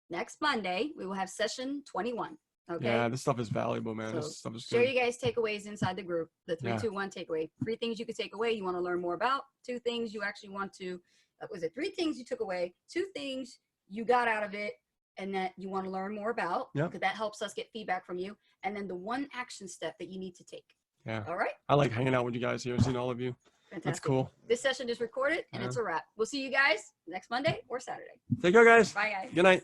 next Monday, we will have session 21. Okay. Yeah, this stuff is valuable, man. So this stuff is share good. you guys takeaways inside the group. The 3, 2, 1 takeaway. 3 things you could take away. You want to learn more about. 2 things you actually want to. Was it 3 things you took away? 2 things you got out of it, and that you want to learn more about. Yeah. Because that helps us get feedback from you. And then the 1 action step that you need to take. Yeah. All right. I like hanging out with you guys here, seeing all of you. Fantastic. That's cool. This session is recorded, and it's a wrap. We'll see you guys next Monday or Saturday. Take care, guys. Bye, guys. Good night.